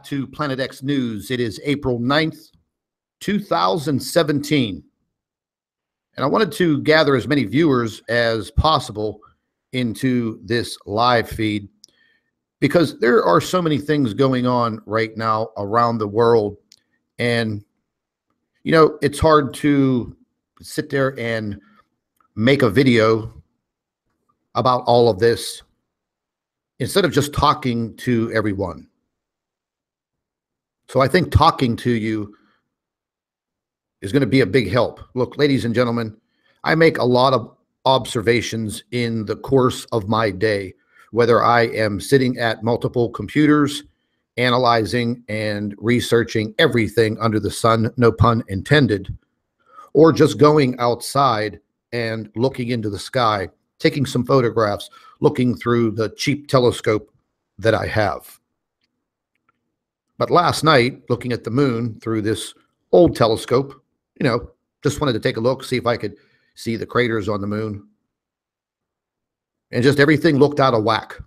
to Planet X News. It is April 9th, 2017. And I wanted to gather as many viewers as possible into this live feed because there are so many things going on right now around the world. And, you know, it's hard to sit there and make a video about all of this instead of just talking to everyone. So I think talking to you is going to be a big help. Look, ladies and gentlemen, I make a lot of observations in the course of my day, whether I am sitting at multiple computers, analyzing and researching everything under the sun, no pun intended, or just going outside and looking into the sky, taking some photographs, looking through the cheap telescope that I have. But last night, looking at the moon through this old telescope, you know, just wanted to take a look, see if I could see the craters on the moon. And just everything looked out of whack.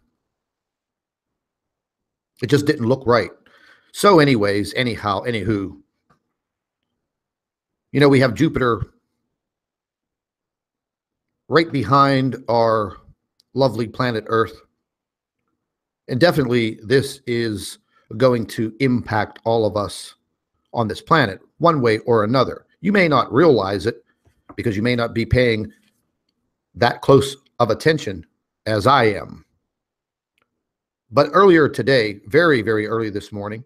It just didn't look right. So anyways, anywho, you know, we have Jupiter right behind our lovely planet Earth. And definitely this is going to impact all of us on this planet one way or another. You may not realize it because you may not be paying that close of attention as I am. But earlier today, very, very early this morning,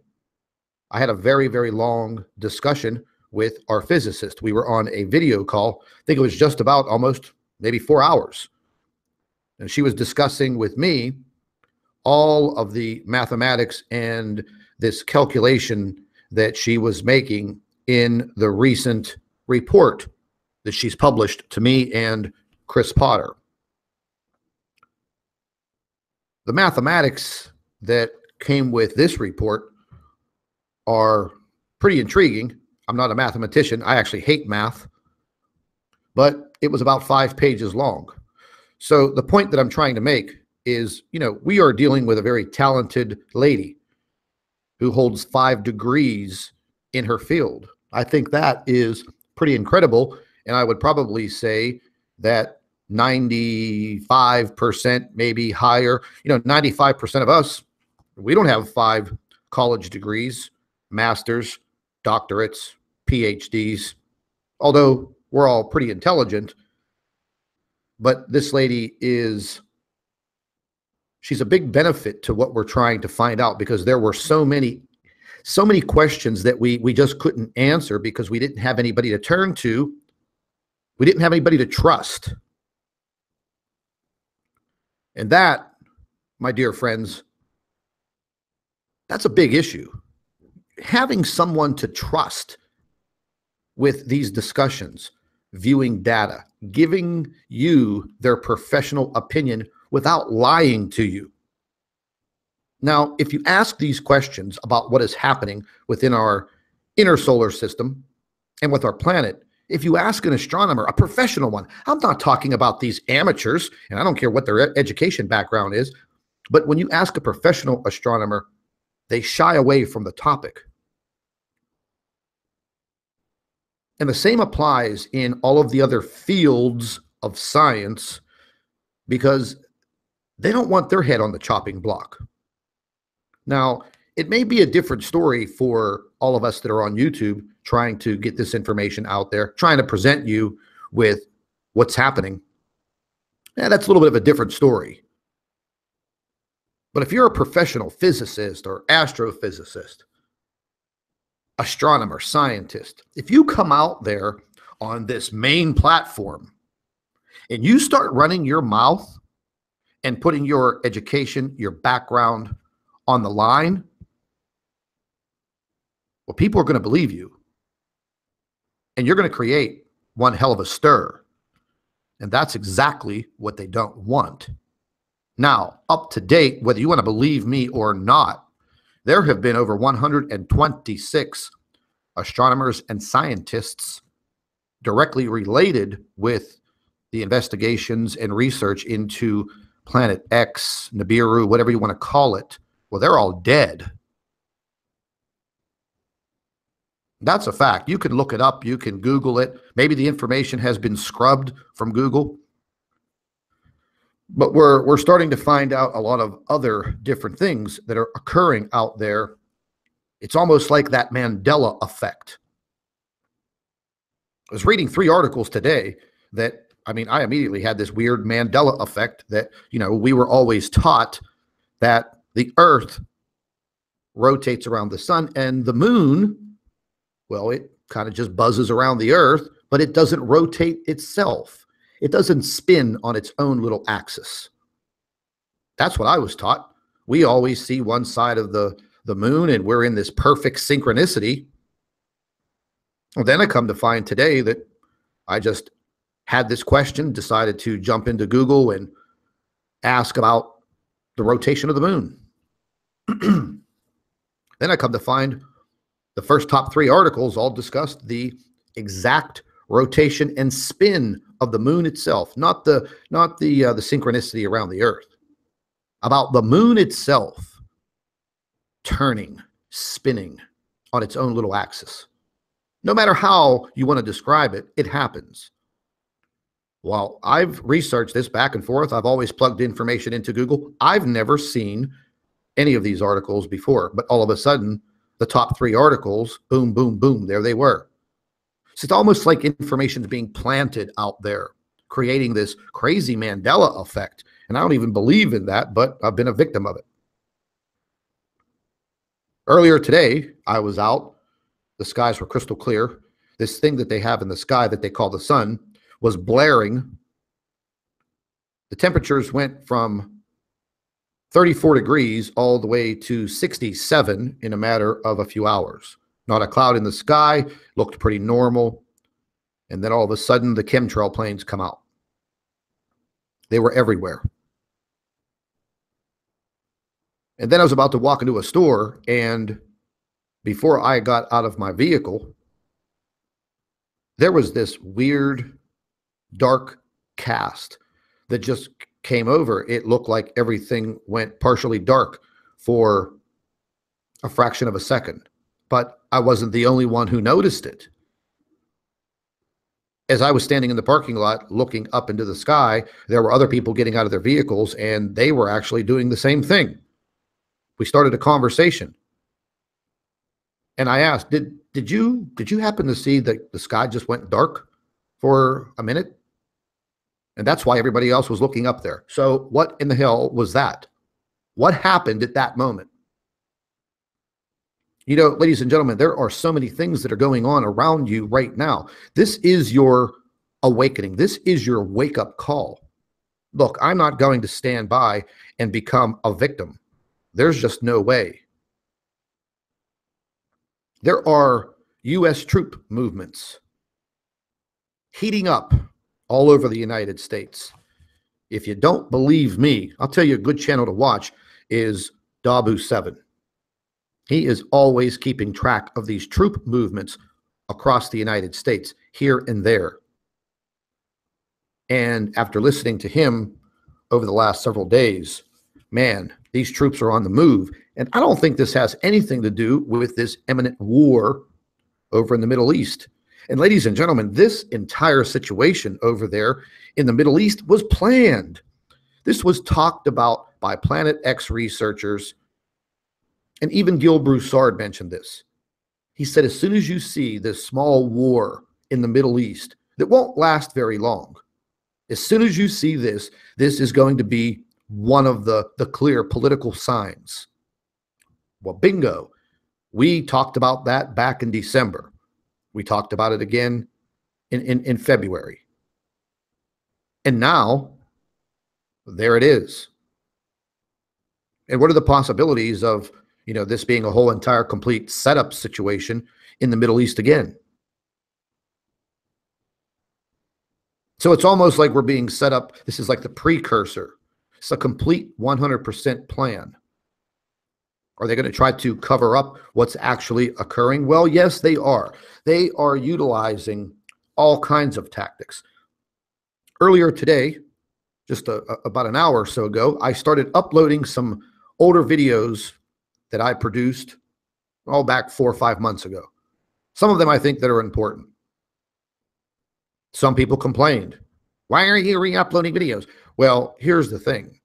I had a very, very long discussion with our physicist. We were on a video call. I think it was just about almost maybe 4 hours. And she was discussing with me all of the mathematics and this calculation that she was making in the recent report that she's published to me and Chris Potter. The mathematics that came with this report are pretty intriguing. I'm not a mathematician. I actually hate math, but it was about 5 pages long. So the point that I'm trying to make is, you know, we are dealing with a very talented lady who holds 5 degrees in her field. I think that is pretty incredible. And I would probably say that 95%, maybe higher, you know, 95% of us, we don't have 5 college degrees, masters, doctorates, PhDs, although we're all pretty intelligent. But this lady she's a big benefit to what we're trying to find out, because there were so many questions that we just couldn't answer because we didn't have anybody to turn to. We didn't have anybody to trust. And that, my dear friends, that's a big issue. Having someone to trust with these discussions, viewing data, giving you their professional opinion without lying to you. Now, if you ask these questions about what is happening within our inner solar system and with our planet, if you ask an astronomer, a professional one, I'm not talking about these amateurs, and I don't care what their education background is, but when you ask a professional astronomer, they shy away from the topic. And the same applies in all of the other fields of science, because they don't want their head on the chopping block. Now, it may be a different story for all of us that are on YouTube trying to get this information out there, trying to present you with what's happening. Yeah, that's a little bit of a different story. But if you're a professional physicist or astrophysicist, astronomer, scientist, if you come out there on this main platform and you start running your mouth and putting your education, your background on the line, well, people are going to believe you. And you're going to create one hell of a stir. And that's exactly what they don't want. Now, up to date, whether you want to believe me or not, there have been over 126 astronomers and scientists directly related with the investigations and research into Planet X, Nibiru, whatever you want to call it. Well, they're all dead. That's a fact. You can look it up. You can Google it. Maybe the information has been scrubbed from Google. But we're starting to find out a lot of other different things that are occurring out there. It's almost like that Mandela effect. I was reading 3 articles today that, I mean, I immediately had this weird Mandela effect that, we were always taught that the Earth rotates around the sun and the moon, well, it kind of just buzzes around the Earth, but it doesn't rotate itself. It doesn't spin on its own little axis. That's what I was taught. We always see one side of the moon and we're in this perfect synchronicity. Well, then I come to find today that I just had this question, decided to jump into Google and ask about the rotation of the moon. Then I come to find the first top 3 articles all discussed the exact rotation and spin of the moon itself, not the synchronicity around the Earth. About the moon itself turning, spinning on its own little axis. No matter how you want to describe it, it happens. Well, I've researched this back and forth. I've always plugged information into Google. I've never seen any of these articles before, but all of a sudden, the top 3 articles, boom, boom, boom, there they were. So it's almost like information is being planted out there, creating this crazy Mandela effect. And I don't even believe in that, but I've been a victim of it. Earlier today, I was out. The skies were crystal clear. This thing that they have in the sky that they call the sun was blaring. The temperatures went from 34 degrees all the way to 67 in a matter of a few hours. Not a cloud in the sky, looked pretty normal. And then all of a sudden, the chemtrail planes come out. They were everywhere. And then I was about to walk into a store, and before I got out of my vehicle, there was this weird, dark cast that just came over. It looked like everything went partially dark for a fraction of a second, but I wasn't the only one who noticed it. As I was standing in the parking lot looking up into the sky, there were other people getting out of their vehicles, and they were actually doing the same thing. We started a conversation. And I asked, did you happen to see that the sky just went dark for a minute? And that's why everybody else was looking up there. So what in the hell was that? What happened at that moment? Ladies and gentlemen, there are so many things that are going on around you right now. This is your awakening. This is your wake-up call. Look, I'm not going to stand by and become a victim. There's just no way. There are U.S. troop movements heating up all over the United States. If you don't believe me, I'll tell you a good channel to watch is Dabu7. He is always keeping track of these troop movements across the United States, here and there. And after listening to him over the last several days, man, these troops are on the move. And I don't think this has anything to do with this imminent war over in the Middle East. And ladies and gentlemen, this entire situation over there in the Middle East was planned. This was talked about by Planet X researchers. And even Gil Broussard mentioned this. He said, as soon as you see this small war in the Middle East that won't last very long, as soon as you see this, this is going to be one of the clear political signs. Well, bingo. We talked about that back in December. We talked about it again in February. And now, there it is. And what are the possibilities of, this being a whole entire complete setup situation in the Middle East again? So it's almost like we're being set up. This is like the precursor. It's a complete 100% plan. Are they going to try to cover up what's actually occurring? Well, yes, they are. They are utilizing all kinds of tactics. Earlier today, just about an hour or so ago, I started uploading some older videos that I produced all back 4 or 5 months ago. Some of them I think that are important. Some people complained, why are you re-uploading videos? Well, here's the thing.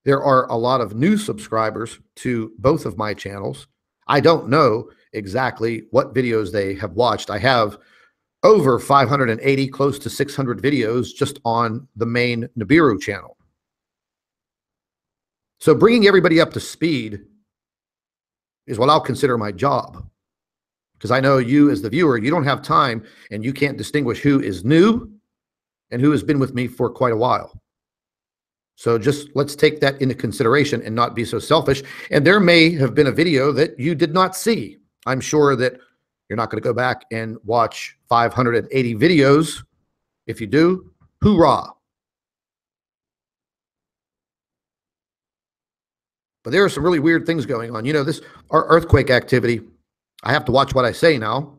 There are a lot of new subscribers to both of my channels. I don't know exactly what videos they have watched. I have over 580, close to 600 videos just on the main Nibiru channel. So bringing everybody up to speed is what I'll consider my job, because I know you as the viewer, you don't have time and you can't distinguish who is new and who has been with me for quite a while. So just let's take that into consideration and not be so selfish. And there may have been a video that you did not see. I'm sure that you're not going to go back and watch 580 videos. If you do, hoorah. But there are some really weird things going on. You know, our earthquake activity, I have to watch what I say now,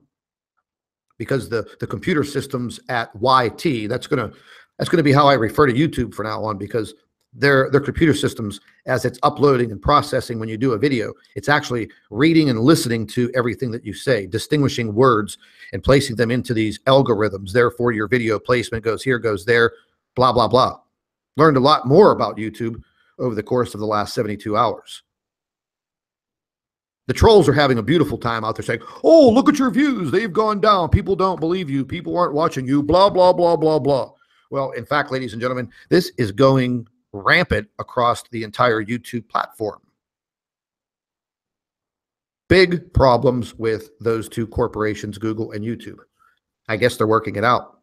because the computer systems at YT, that's gonna be how I refer to YouTube from now on, because their computer systems, as it's uploading and processing when you do a video, it's actually reading and listening to everything that you say, distinguishing words and placing them into these algorithms. Therefore, your video placement goes here, goes there, blah, blah, blah. Learned a lot more about YouTube over the course of the last 72 hours. The trolls are having a beautiful time out there saying, oh, look at your views. They've gone down. People don't believe you. People aren't watching you, blah, blah, blah, blah, blah. Well, in fact, ladies and gentlemen, this is going rampant across the entire YouTube platform. Big problems with those two corporations, Google and YouTube. I guess they're working it out.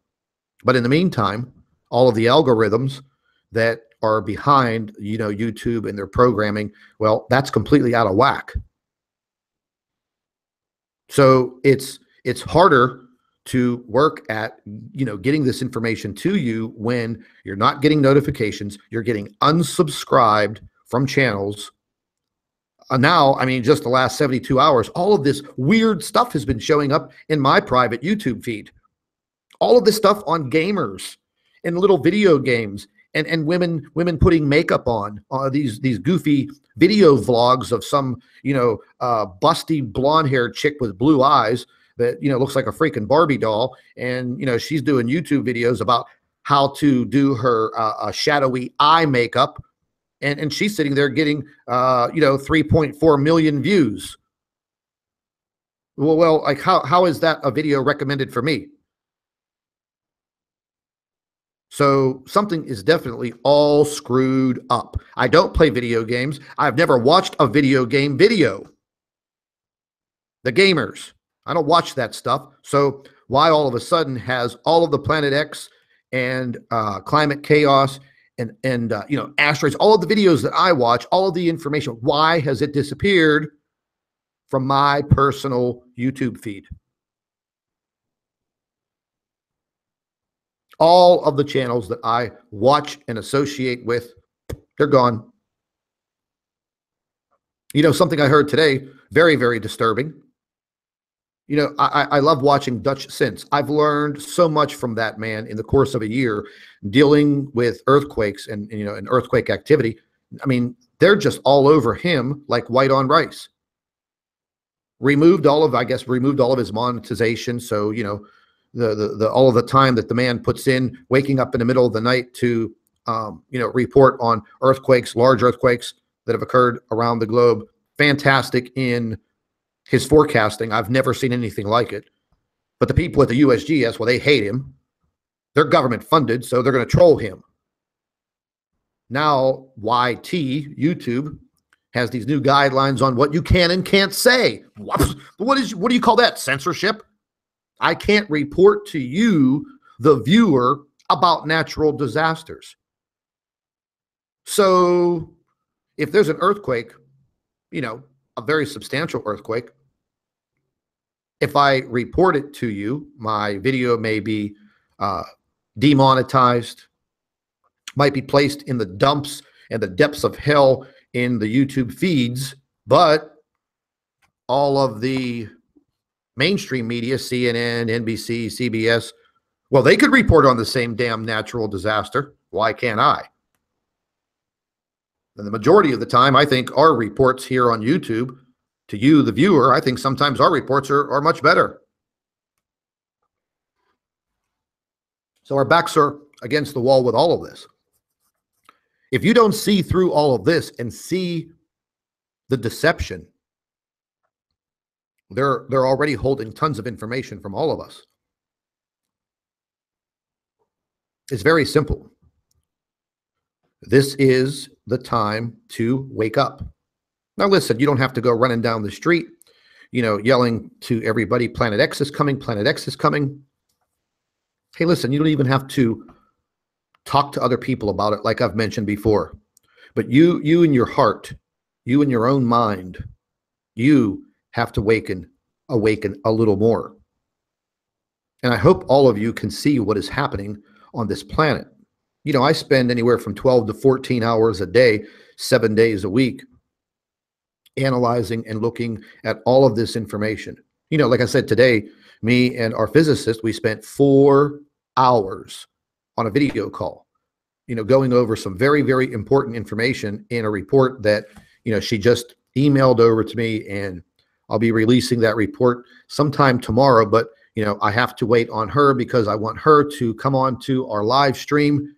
But in the meantime, all of the algorithms that are behind, you know, YouTube and their programming, well, that's completely out of whack. So it's harder to work at, you know, getting this information to you when you're not getting notifications, you're getting unsubscribed from channels. Now, I mean, just the last 72 hours, all of this weird stuff has been showing up in my private YouTube feed. All of this stuff on gamers and little video games, and women putting makeup on, these goofy video vlogs of some, you know, busty blonde-haired chick with blue eyes that, you know, looks like a freaking Barbie doll. And, you know, she's doing YouTube videos about how to do her shadowy eye makeup. And she's sitting there getting, you know, 3.4 million views. Well, like how is that a video recommended for me? So something is definitely all screwed up. I don't play video games. I've never watched a video game video. The gamers, I don't watch that stuff. So why all of a sudden has all of the Planet X and climate chaos and you know, asteroids, all of the videos that I watch, all of the information, why has it disappeared from my personal YouTube feed? All of the channels that I watch and associate with, they're gone. You know, something I heard today, very, very disturbing. You know, I love watching Dutch Since. I've learned so much from that man in the course of a year dealing with earthquakes and you know, and earthquake activity. I mean, they're just all over him like white on rice. Removed all of his monetization. So, you know, the all of the time that the man puts in, waking up in the middle of the night to, you know, report on earthquakes, large earthquakes that have occurred around the globe. Fantastic in his forecasting. I've never seen anything like it. But the people at the USGS, well, they hate him. They're government funded, so they're going to troll him. Now, YT, YouTube, has these new guidelines on what you can and can't say. What do you call that? Censorship? I can't report to you, the viewer, about natural disasters. So if there's an earthquake, you know, a very substantial earthquake, if I report it to you, my video may be demonetized, might be placed in the dumps and the depths of hell in the YouTube feeds, but all of the mainstream media, CNN, NBC, CBS, well, they could report on the same damn natural disaster. Why can't I? And the majority of the time, I think our reports here on YouTube, to you, the viewer, I think sometimes our reports are much better. So our backs are against the wall with all of this. If you don't see through all of this and see the deception, they're already holding tons of information from all of us. It's very simple. This is the time to wake up. Now, listen, you don't have to go running down the street, yelling to everybody, Planet X is coming, Planet X is coming. Hey, listen, you don't even have to talk to other people about it, like I've mentioned before. But you in your heart, you in your own mind, you have to awaken a little more. And I hope all of you can see what is happening on this planet. I spend anywhere from 12 to 14 hours a day, 7 days a week, analyzing and looking at all of this information. Like I said, today, me and our physicist, we spent 4 hours on a video call, going over some very, very important information in a report that, she just emailed over to me, and I'll be releasing that report sometime tomorrow. But, I have to wait on her because I want her to come on to our live stream,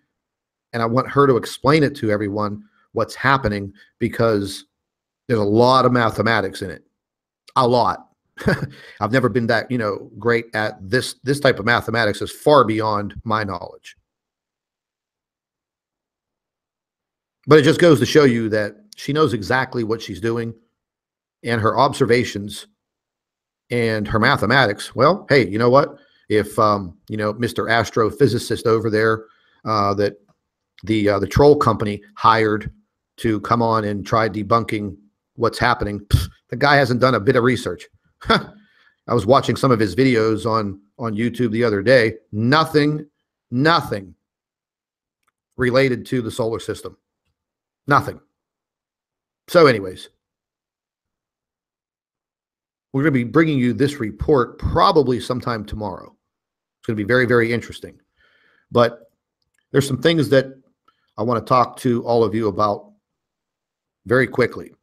and I want her to explain it to everyone what's happening, because there's a lot of mathematics in it. A lot. I've never been that, great at this type of mathematics. Is far beyond my knowledge. But it just goes to show you that she knows exactly what she's doing, and her observations and her mathematics. Well, hey, you know what? If Mr. Astrophysicist over there, that the troll company hired to come on and try debunking what's happening, the guy hasn't done a bit of research. I was watching some of his videos on YouTube the other day. Nothing related to the solar system. Nothing. So anyways, we're going to be bringing you this report probably sometime tomorrow. It's going to be very, very interesting. But there's some things that I want to talk to all of you about very quickly.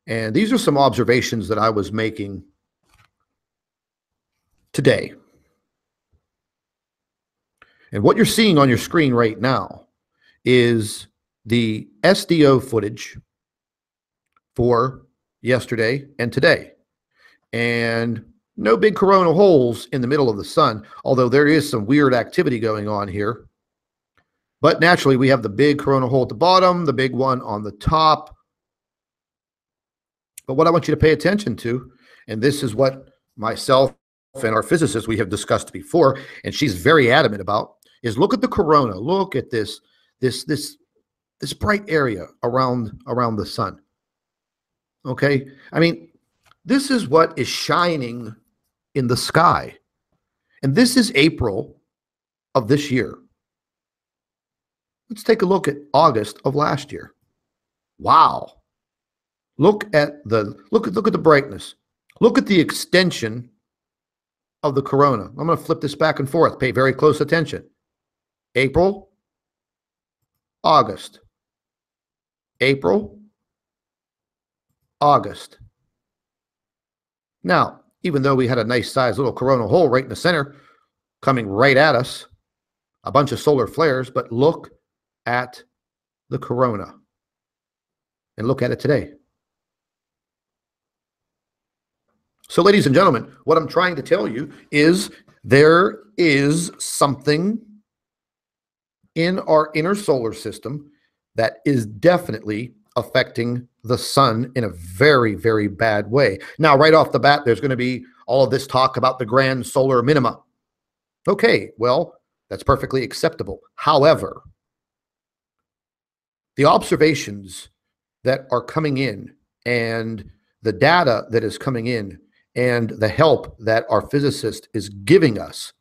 And these are some observations that I was making today. And what you're seeing on your screen right now is the SDO footage for yesterday and today. And no big coronal holes in the middle of the sun, although there is some weird activity going on here. But naturally, we have the big coronal hole at the bottom, the big one on the top. But what I want you to pay attention to, and this is what myself and our physicist we have discussed before, and she's very adamant about, is look at the corona. Look at this bright area around the sun. Okay? I mean, this is what is shining in the sky. And this is April of this year. Let's take a look at August of last year. Wow. Look at the brightness. Look at the extension of the corona. I'm going to flip this back and forth. Pay very close attention. April, August. April, August. Now, even though we had a nice sized little coronal hole right in the center coming right at us, a bunch of solar flares, but look at the corona and look at it today. So, ladies and gentlemen, what I'm trying to tell you is there is something in our inner solar system that is definitely affecting the sun in a very, very bad way. Now, right off the bat, there's going to be all of this talk about the grand solar minima. Okay, well, that's perfectly acceptable. However, the observations that are coming in and the data that is coming in and the help that our physicist is giving us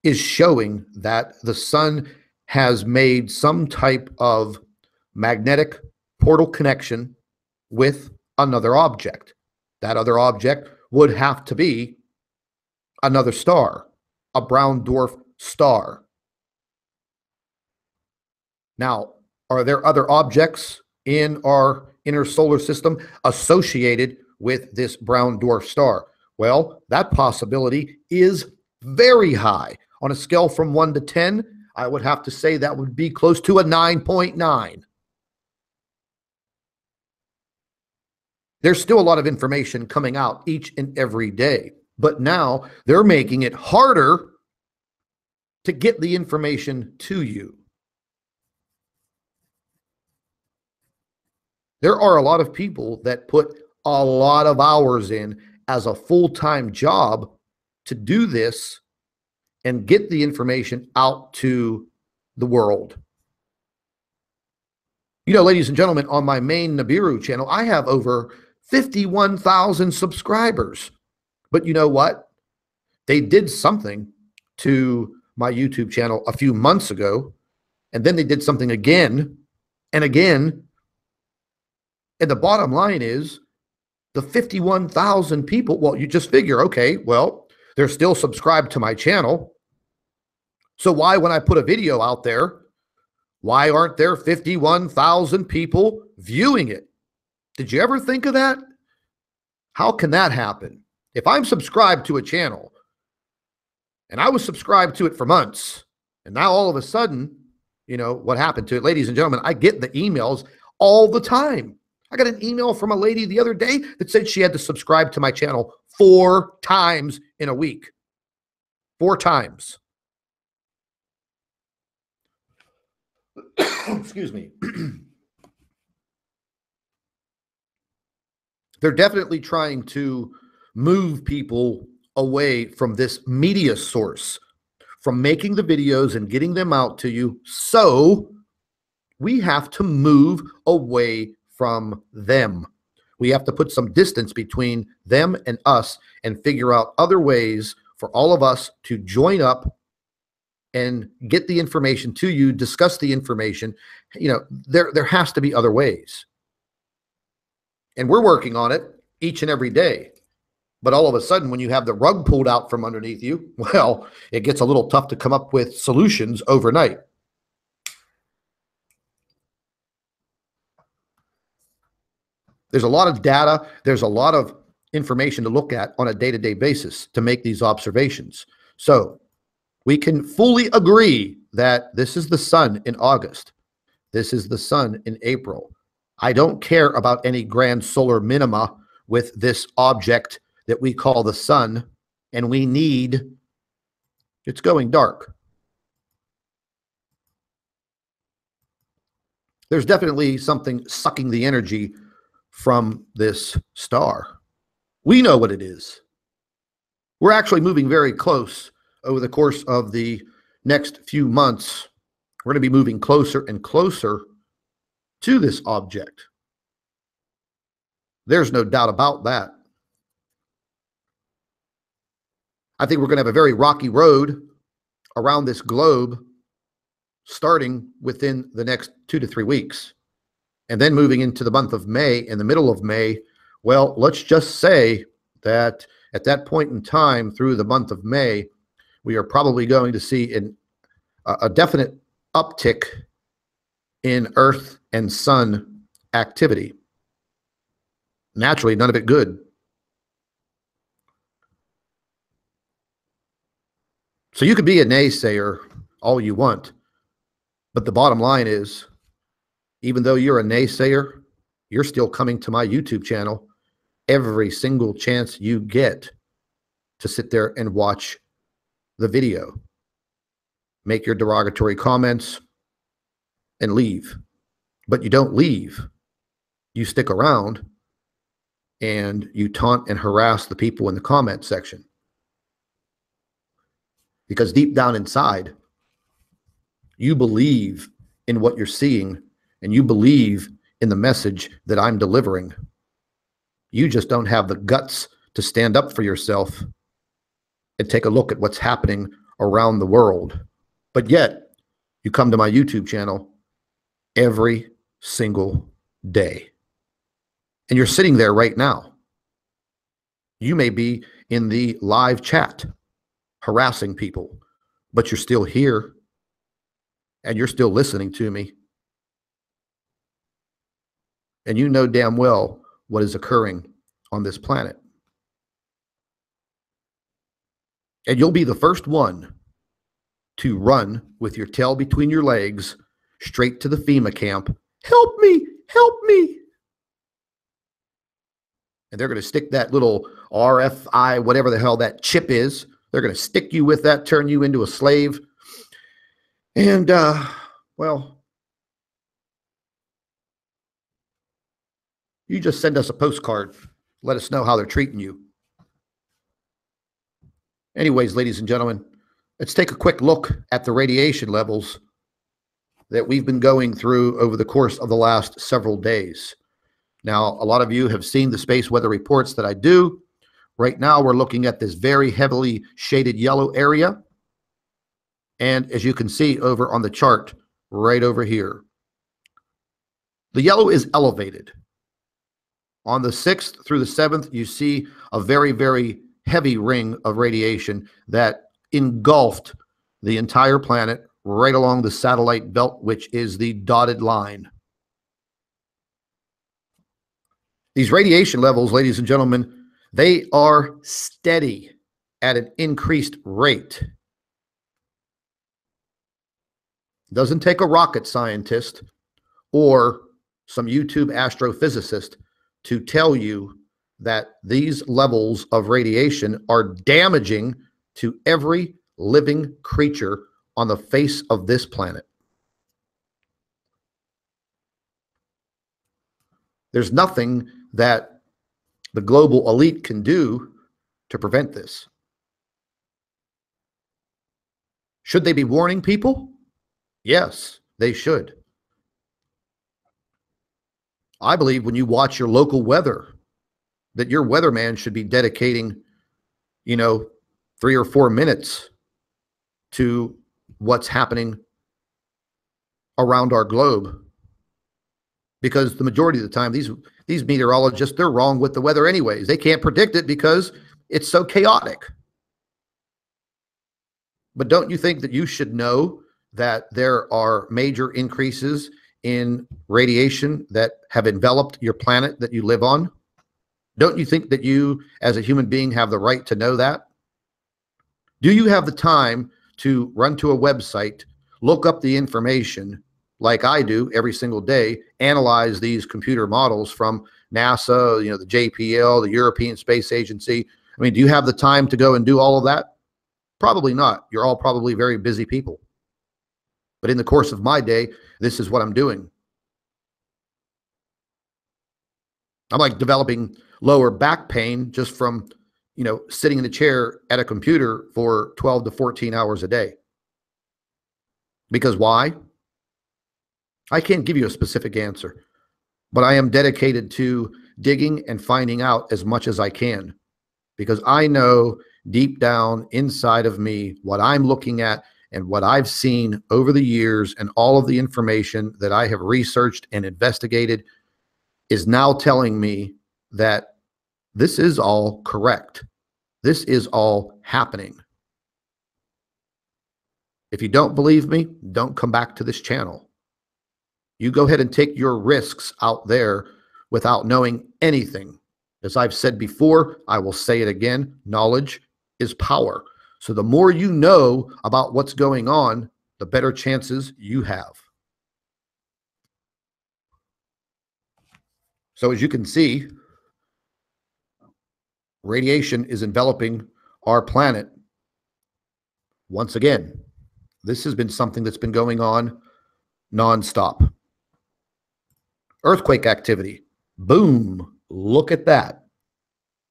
is showing that the sun has made some type of magnetic portal connection with another object. That other object would have to be another star, a brown dwarf star. Now, are there other objects in our inner solar system associated with this brown dwarf star? Well, that possibility is very high. On a scale from 1 to 10, I would have to say that would be close to a 9.9. There's still a lot of information coming out each and every day, but now they're making it harder to get the information to you. There are a lot of people that put a lot of hours in as a full-time job to do this and get the information out to the world. You know, ladies and gentlemen, on my main Nibiru channel, I have over 51,000 subscribers. But you know what? They did something to my YouTube channel a few months ago, and then they did something again and again. And the bottom line is the 51,000 people, well, you just figure, okay, well, they're still subscribed to my channel. So why, when I put a video out there, why aren't there 51,000 people viewing it? Did you ever think of that? How can that happen? If I'm subscribed to a channel and I was subscribed to it for months, and now all of a sudden, you know, what happened to it? Ladies and gentlemen, I get the emails all the time. I got an email from a lady the other day that said she had to subscribe to my channel 4 times in a week. 4 times. Excuse me. They're definitely trying to move people away from this media source, from making the videos and getting them out to you. So we have to move away from them. We have to put some distance between them and us and figure out other ways for all of us to join up and get the information to you, discuss the information. You know, there has to be other ways. And we're working on it each and every day. But all of a sudden, when you have the rug pulled out from underneath you, well, it gets a little tough to come up with solutions overnight. There's a lot of data. There's a lot of information to look at on a day-to-day basis to make these observations. So we can fully agree that this is the sun in August. This is the sun in April. I don't care about any grand solar minima with this object that we call the sun, and we need, it's going dark. There's definitely something sucking the energy from this star. We know what it is. We're actually moving very close over the course of the next few months. We're going to be moving closer and closer to this object. There's no doubt about that. I think we're going to have a very rocky road around this globe starting within the next 2 to 3 weeks. And then moving into the month of May, in the middle of May, well, let's just say that at that point in time through the month of May, we are probably going to see a definite uptick in Earth and Sun activity. Naturally, none of it good. So you could be a naysayer all you want, but the bottom line is, even though you're a naysayer, you're still coming to my YouTube channel every single chance you get to sit there and watch the video. Make your derogatory comments and leave. But you don't leave. You stick around and you taunt and harass the people in the comment section. Because deep down inside, you believe in what you're seeing and you believe in the message that I'm delivering. You just don't have the guts to stand up for yourself and take a look at what's happening around the world. But yet, you come to my YouTube channel every single day. And you're sitting there right now. You may be in the live chat harassing people, but you're still here and you're still listening to me. And you know damn well what is occurring on this planet. And you'll be the first one to run with your tail between your legs straight to the FEMA camp. Help me, help me. And they're going to stick that little RFI, whatever the hell that chip is. They're going to stick you with that, turn you into a slave. And, well, you just send us a postcard. Let us know how they're treating you. Anyways, ladies and gentlemen, let's take a quick look at the radiation levels that we've been going through over the course of the last several days. Now, a lot of you have seen the space weather reports that I do. Right now, we're looking at this very heavily shaded yellow area. And as you can see over on the chart, right over here, the yellow is elevated. On the 6th through the 7th, you see a very, very heavy ring of radiation that engulfed the entire planet right along the satellite belt, which is the dotted line. These radiation levels, ladies and gentlemen, they are steady at an increased rate. It doesn't take a rocket scientist or some YouTube astrophysicist to tell you that these levels of radiation are damaging to every living creature on the face of this planet. There's nothing that the global elite can do to prevent this. Should they be warning people? Yes, they should. I believe when you watch your local weather, that your weatherman should be dedicating, 3 or 4 minutes to what's happening around our globe. Because the majority of the time, these meteorologists, they're wrong with the weather anyways. They can't predict it because it's so chaotic. But don't you think that you should know that there are major increases in radiation that have enveloped your planet that you live on? Don't you think that you, as a human being, have the right to know that? Do you have the time to run to a website, look up the information like I do every single day, analyze these computer models from NASA, the JPL, the European Space Agency? I mean, do you have the time to go and do all of that? Probably not. You're all probably very busy people. But in the course of my day, this is what I'm doing. I'm like developing lower back pain just from, sitting in a chair at a computer for 12 to 14 hours a day. Because why? I can't give you a specific answer, but I am dedicated to digging and finding out as much as I can, because I know deep down inside of me what I'm looking at and what I've seen over the years, and all of the information that I have researched and investigated is now telling me that this is all correct. This is all happening. If you don't believe me, don't come back to this channel. You go ahead and take your risks out there without knowing anything. As I've said before, I will say it again, knowledge is power. So the more you know about what's going on, the better chances you have. So as you can see, radiation is enveloping our planet. Once again, this has been something that's been going on nonstop. Earthquake activity. Boom. Look at that.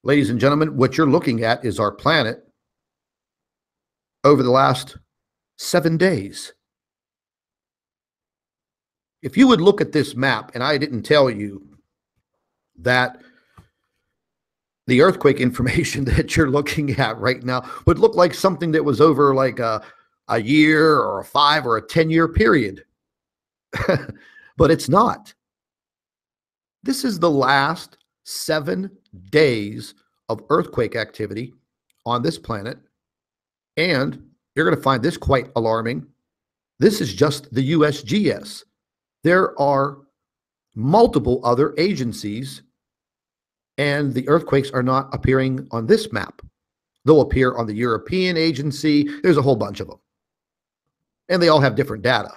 Ladies and gentlemen, what you're looking at is our planet over the last 7 days. If you would look at this map, and I didn't tell you that the earthquake information that you're looking at right now would look like something that was over like a year or a 5 or a 10-year period. But it's not. This is the last 7 days of earthquake activity on this planet. And you're going to find this quite alarming. This is just the USGS. There are multiple other agencies, and the earthquakes are not appearing on this map. They'll appear on the European agency. There's a whole bunch of them. and they all have different data.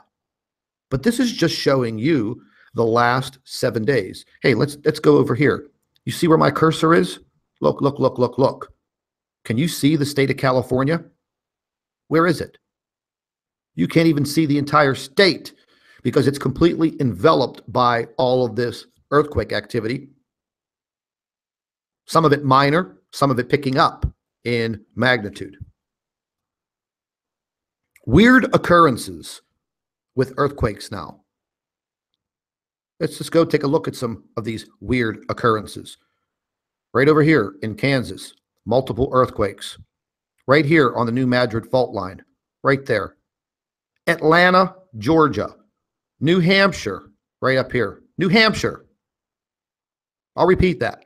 But this is just showing you the last 7 days. Hey, let's go over here. You see where my cursor is? Look, look, look, look, look. Can you see the state of California? Where is it? You can't even see the entire state because it's completely enveloped by all of this earthquake activity. Some of it minor, some of it picking up in magnitude. Weird occurrences with earthquakes now. Let's just go take a look at some of these weird occurrences. Right over here in Kansas, multiple earthquakes. Right here on the New Madrid fault line, right there. Atlanta, Georgia. New Hampshire, right up here. New Hampshire. I'll repeat that.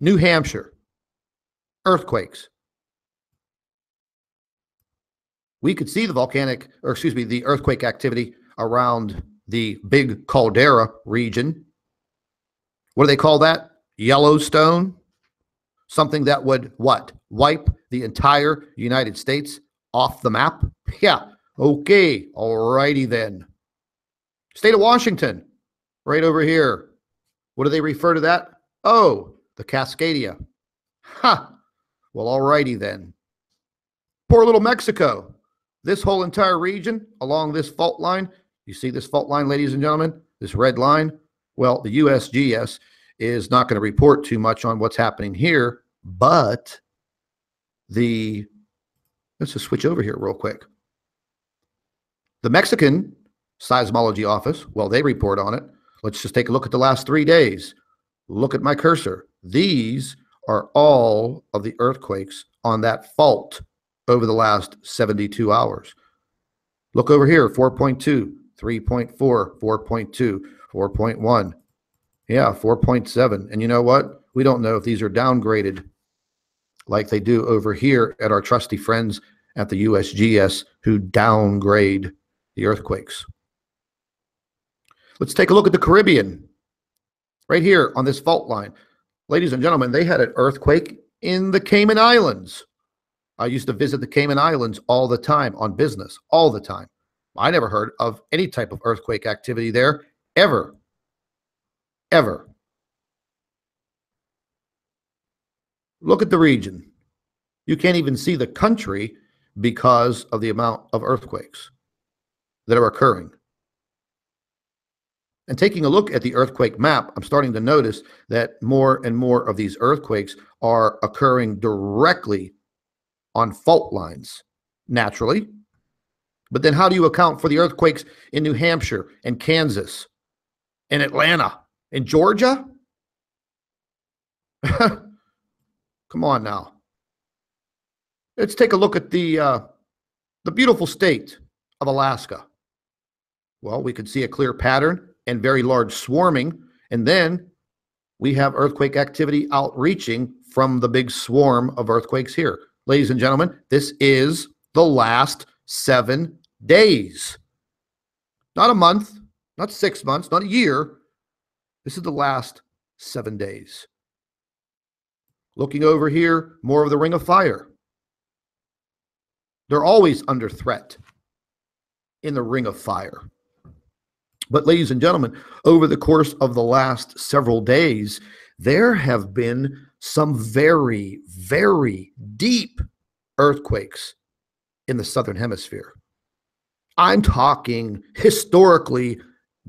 New Hampshire. Earthquakes. We could see the earthquake activity around the big caldera region. What do they call that? Yellowstone. Something that would what? Wipe the entire United States off the map? Yeah. Okay. All righty then. State of Washington, right over here. What do they refer to that? Oh, the Cascadia. Ha. Well, all righty then. Poor little Mexico. This whole entire region along this fault line, you see this fault line, ladies and gentlemen, this red line? Well, the USGS is not going to report too much on what's happening here, but let's just switch over here real quick. The Mexican Seismology Office, well, they report on it. Let's just take a look at the last 3 days. Look at my cursor. These are all of the earthquakes on that fault over the last 72 hours. Look over here, 4.2, 3.4, 4.2, 4.1. Yeah, 4.7. And you know what? We don't know if these are downgraded like they do over here at our trusty friends at the USGS who downgrade the earthquakes. Let's take a look at the Caribbean. Right here on this fault line. Ladies and gentlemen, they had an earthquake in the Cayman Islands. I used to visit the Cayman Islands all the time on business, all the time. I never heard of any type of earthquake activity there, ever. Ever. Look at the region. You can't even see the country because of the amount of earthquakes that are occurring. And taking a look at the earthquake map, I'm starting to notice that more and more of these earthquakes are occurring directly on fault lines, naturally. But then how do you account for the earthquakes in New Hampshire and Kansas and Atlanta and Georgia? Come on now. Let's take a look at the beautiful state of Alaska. Well, we could see a clear pattern and very large swarming, and then we have earthquake activity outreaching from the big swarm of earthquakes here. Ladies and gentlemen, this is the last 7 days. Not a month, not 6 months, not a year. This is the last 7 days. Looking over here, more of the Ring of Fire. They're always under threat in the Ring of Fire. But ladies and gentlemen, over the course of the last several days, there have been some very, very deep earthquakes in the Southern Hemisphere. I'm talking historically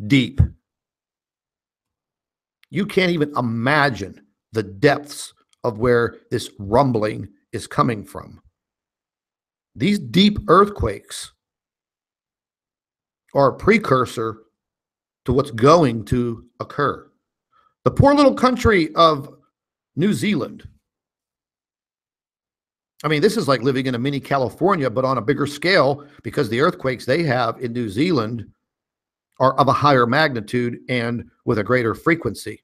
deep. You can't even imagine the depths of where this rumbling is coming from. These deep earthquakes are a precursor to what's going to occur. The poor little country of New Zealand. I mean, this is like living in a mini California, but on a bigger scale, because the earthquakes they have in New Zealand are of a higher magnitude and with a greater frequency.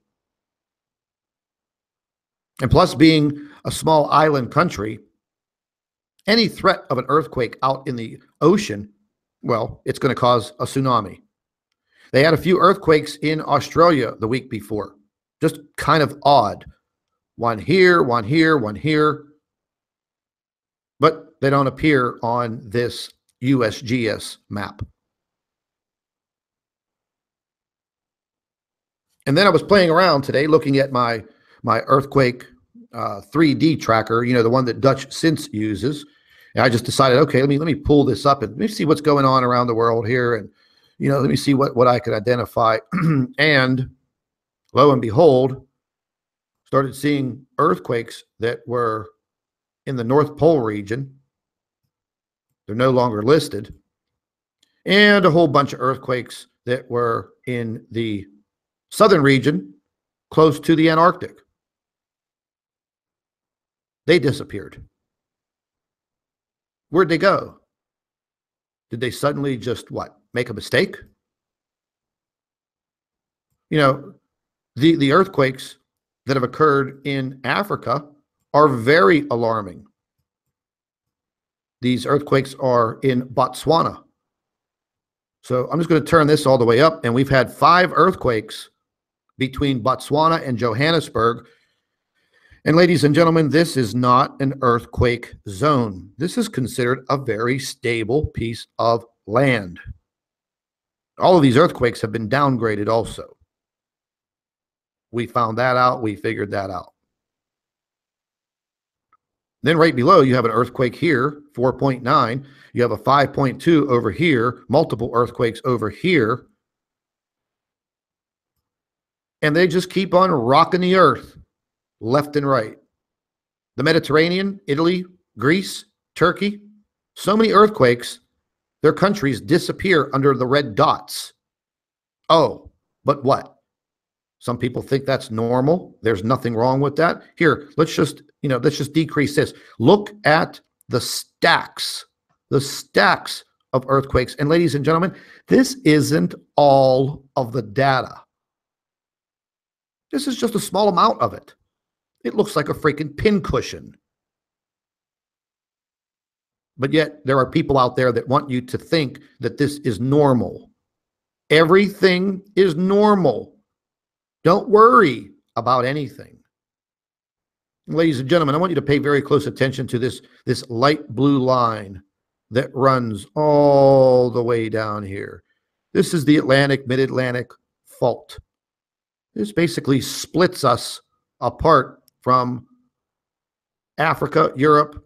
And plus, being a small island country, any threat of an earthquake out in the ocean, well, it's going to cause a tsunami. They had a few earthquakes in Australia the week before. Just kind of odd. One here, one here, one here. But they don't appear on this USGS map. And then I was playing around today looking at my earthquake 3D tracker, you know, the one that Dutch Since uses. And I just decided, okay, let me pull this up and let me see what's going on around the world here. And, you know, let me see what I could identify. And lo and behold, started seeing earthquakes that were in the North Pole region. They're no longer listed. And a whole bunch of earthquakes that were in the southern region close to the Antarctic. They disappeared. Where'd they go? Did they suddenly just what? Make a mistake? You know, the earthquakes that have occurred in Africa are very alarming. These earthquakes are in Botswana. So I'm just going to turn this all the way up, and we've had 5 earthquakes between Botswana and Johannesburg. And ladies and gentlemen, this is not an earthquake zone. This is considered a very stable piece of land. All of these earthquakes have been downgraded also. We found that out. We figured that out. Then right below, you have an earthquake here, 4.9. You have a 5.2 over here, multiple earthquakes over here. And they just keep on rocking the earth left and right. The Mediterranean, Italy, Greece, Turkey, so many earthquakes, their countries disappear under the red dots. Oh, but what? Some people think that's normal. There's nothing wrong with that. Here, let's just decrease this. Look at the stacks of earthquakes. And ladies and gentlemen, this isn't all of the data. This is just a small amount of it. It looks like a freaking pincushion. But yet there are people out there that want you to think that this is normal. Everything is normal. Don't worry about anything. Ladies and gentlemen, I want you to pay very close attention to this light blue line that runs all the way down here. This is the Atlantic, Mid-Atlantic fault. This basically splits us apart from Africa, Europe,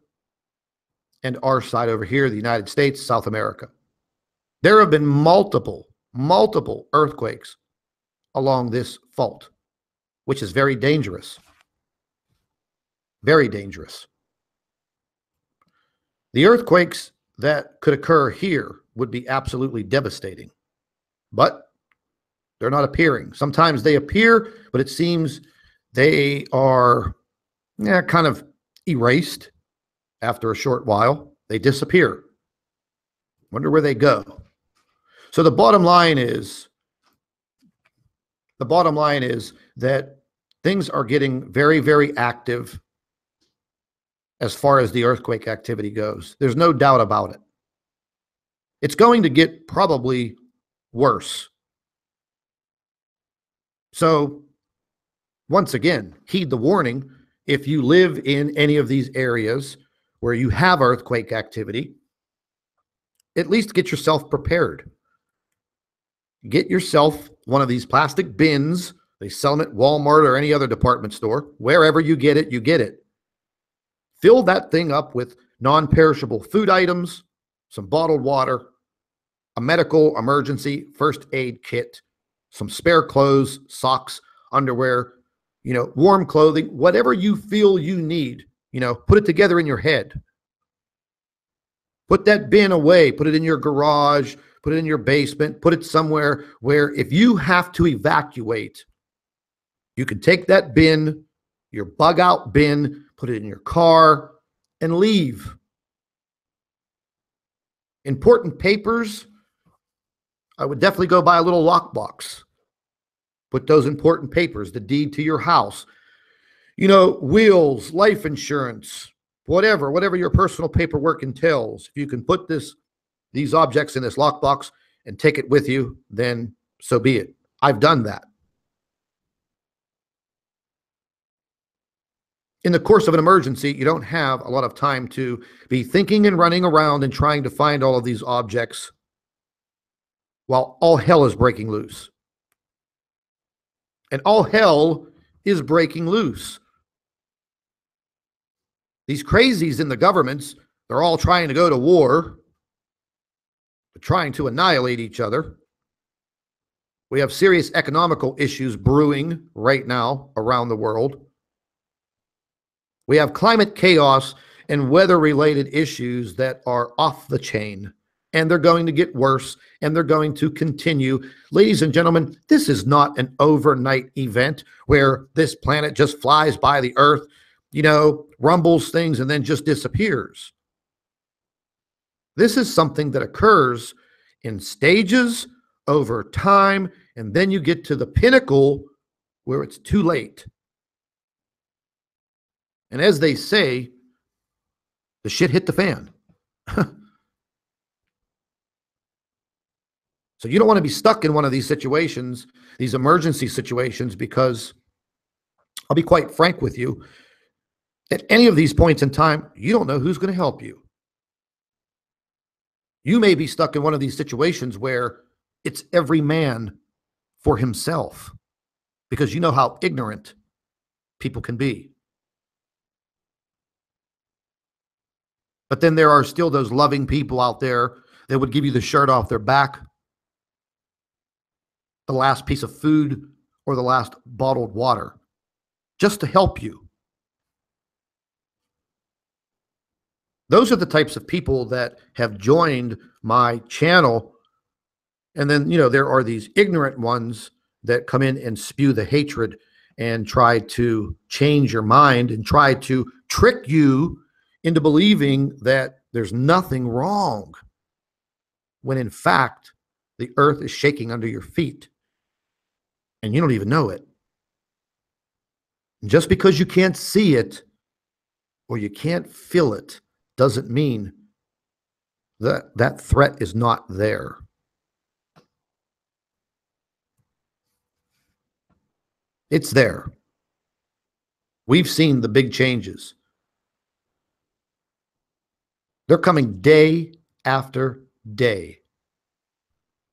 and our side over here, the United States, South America. There have been multiple earthquakes along this fault, which is very dangerous. Very dangerous. The earthquakes that could occur here would be absolutely devastating, but they're not appearing. Sometimes they appear, but it seems they are kind of erased after a short while. They disappear. Wonder where they go. So the bottom line is that things are getting very, very active as far as the earthquake activity goes. There's no doubt about it. It's going to get probably worse. So once again, heed the warning. If you live in any of these areas where you have earthquake activity, at least get yourself prepared. Get yourself one of these plastic bins. They sell them at Walmart or any other department store. Wherever you get it, you get it. Fill that thing up with non-perishable food items, some bottled water, a medical emergency first aid kit, some spare clothes, socks, underwear, warm clothing, whatever you feel you need, put it together in your head. Put that bin away, put it in your garage, put it in your basement, put it somewhere where if you have to evacuate, you can take that bin, your bug out bin, put it in your car and leave. Important papers, I would definitely go buy a little lockbox. Put those important papers, the deed to your house, wills, life insurance, whatever your personal paperwork entails. If you can put these objects in this lockbox and take it with you, then so be it. I've done that. In the course of an emergency, you don't have a lot of time to be thinking and running around and trying to find all of these objects while all hell is breaking loose. And all hell is breaking loose. These crazies in the governments, they're all trying to go to war, trying to annihilate each other. We have serious economical issues brewing right now around the world. We have climate chaos and weather-related issues that are off the chain, and they're going to get worse, and they're going to continue. Ladies and gentlemen, this is not an overnight event where this planet just flies by the Earth, rumbles things, and then just disappears. This is something that occurs in stages over time, and then you get to the pinnacle where it's too late. And as they say, the shit hit the fan. So you don't want to be stuck in one of these situations, these emergency situations, because I'll be quite frank with you, at any of these points in time, you don't know who's going to help you. You may be stuck in one of these situations where it's every man for himself, because you know how ignorant people can be. But then there are still those loving people out there that would give you the shirt off their back, the last piece of food, or the last bottled water, just to help you. Those are the types of people that have joined my channel. And then, there are these ignorant ones that come in and spew the hatred and try to change your mind and try to trick you into believing that there's nothing wrong, when in fact, the earth is shaking under your feet and you don't even know it. And just because you can't see it or you can't feel it doesn't mean that that threat is not there. It's there. We've seen the big changes. They're coming day after day.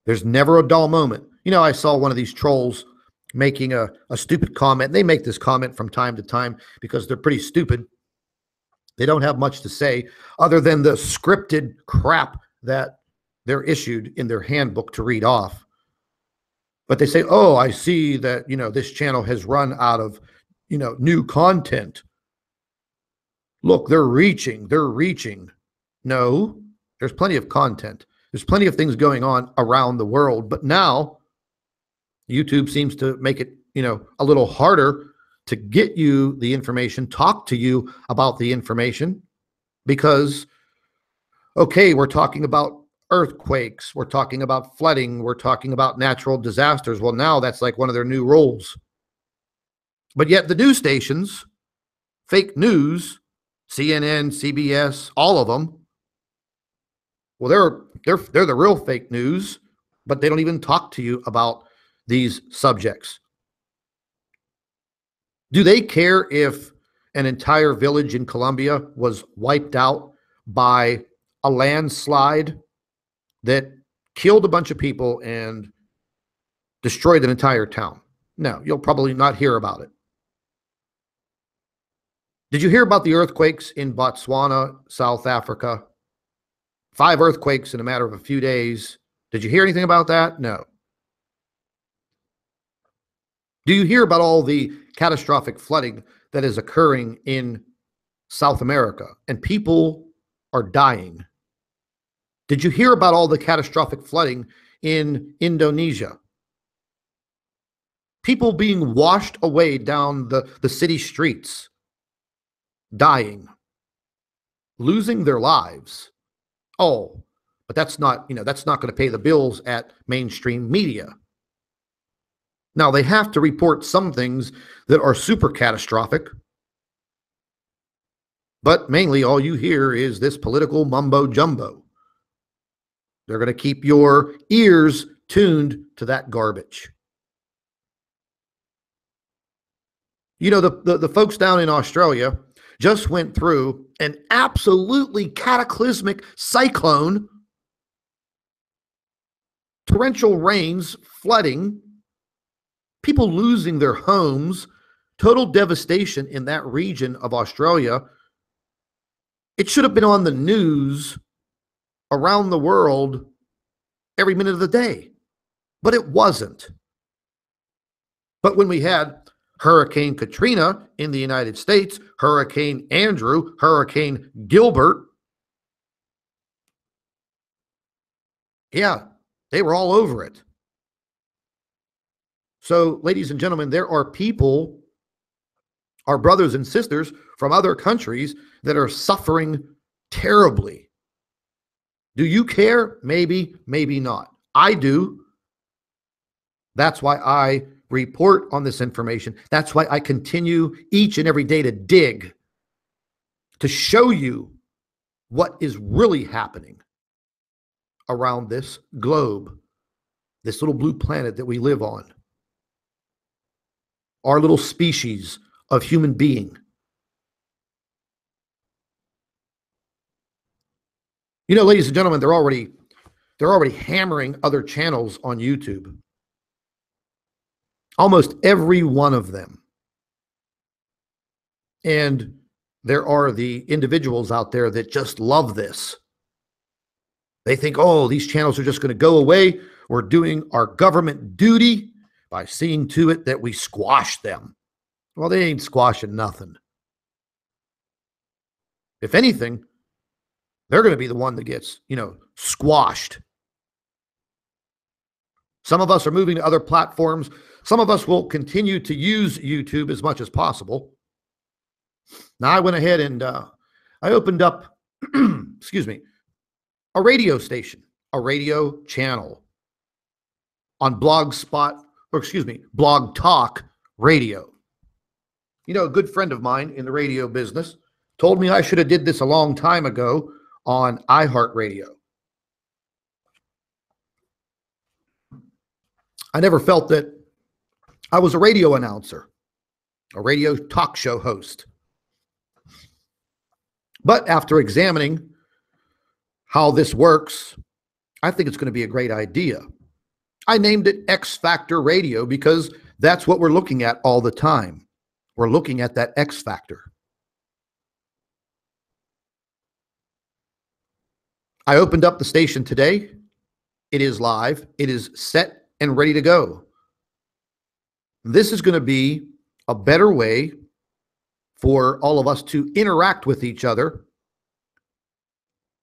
There's never a dull moment. I saw one of these trolls making a stupid comment. They make this comment from time to time because they're pretty stupid. They don't have much to say other than the scripted crap that they're issued in their handbook to read off. But they say, oh, I see that, this channel has run out of, new content. Look, they're reaching. No, there's plenty of content. There's plenty of things going on around the world. But now YouTube seems to make it, a little harder to get you the information, talk to you about the information, because, okay, we're talking about earthquakes, we're talking about flooding, we're talking about natural disasters. Well, now that's like one of their new rules. But yet the news stations, fake news, CNN, CBS, all of them, well, they're the real fake news, but they don't even talk to you about these subjects. Do they care if an entire village in Colombia was wiped out by a landslide that killed a bunch of people and destroyed an entire town? No, you'll probably not hear about it. Did you hear about the earthquakes in Botswana, South Africa? 5 earthquakes in a matter of a few days. Did you hear anything about that? No. Do you hear about all the catastrophic flooding that is occurring in South America and people are dying? Did you hear about all the catastrophic flooding in Indonesia? People being washed away down the city streets, dying, losing their lives. Oh, but that's not going to pay the bills at mainstream media. Now, they have to report some things that are super catastrophic, but mainly all you hear is this political mumbo jumbo. They're going to keep your ears tuned to that garbage. You know, the folks down in Australia just went through an absolutely cataclysmic cyclone, torrential rains, flooding, people losing their homes, total devastation in that region of Australia. It should have been on the news around the world every minute of the day, but it wasn't. But when we had Hurricane Katrina in the United States, Hurricane Andrew, Hurricane Gilbert, yeah, they were all over it. So, ladies and gentlemen, there are people, our brothers and sisters from other countries, that are suffering terribly. Do you care? Maybe, maybe not. I do. That's why I report on this information. That's why I continue each and every day to dig, to show you what is really happening around this globe, this little blue planet that we live on, our little species of human being. You know, ladies and gentlemen, they're already hammering other channels on YouTube. Almost every one of them. And there are the individuals out there that just love this. They think, oh, these channels are just going to go away. We're doing our government duty by seeing to it that we squash them. Well, they ain't squashing nothing. If anything, they're going to be the one that gets, squashed. Some of us are moving to other platforms. Some of us will continue to use YouTube as much as possible. Now, I went ahead and I opened up, excuse me, a radio station, a radio channel on Blog Talk Radio. You know, a good friend of mine in the radio business told me I should have did this a long time ago on iHeartRadio. I never felt that I was a radio announcer, a radio talk show host. But after examining how this works, I think it's going to be a great idea. I named it X Factor Radio because that's what we're looking at all the time. We're looking at that X Factor. I opened up the station today. It is live. It is set and ready to go. This is going to be a better way for all of us to interact with each other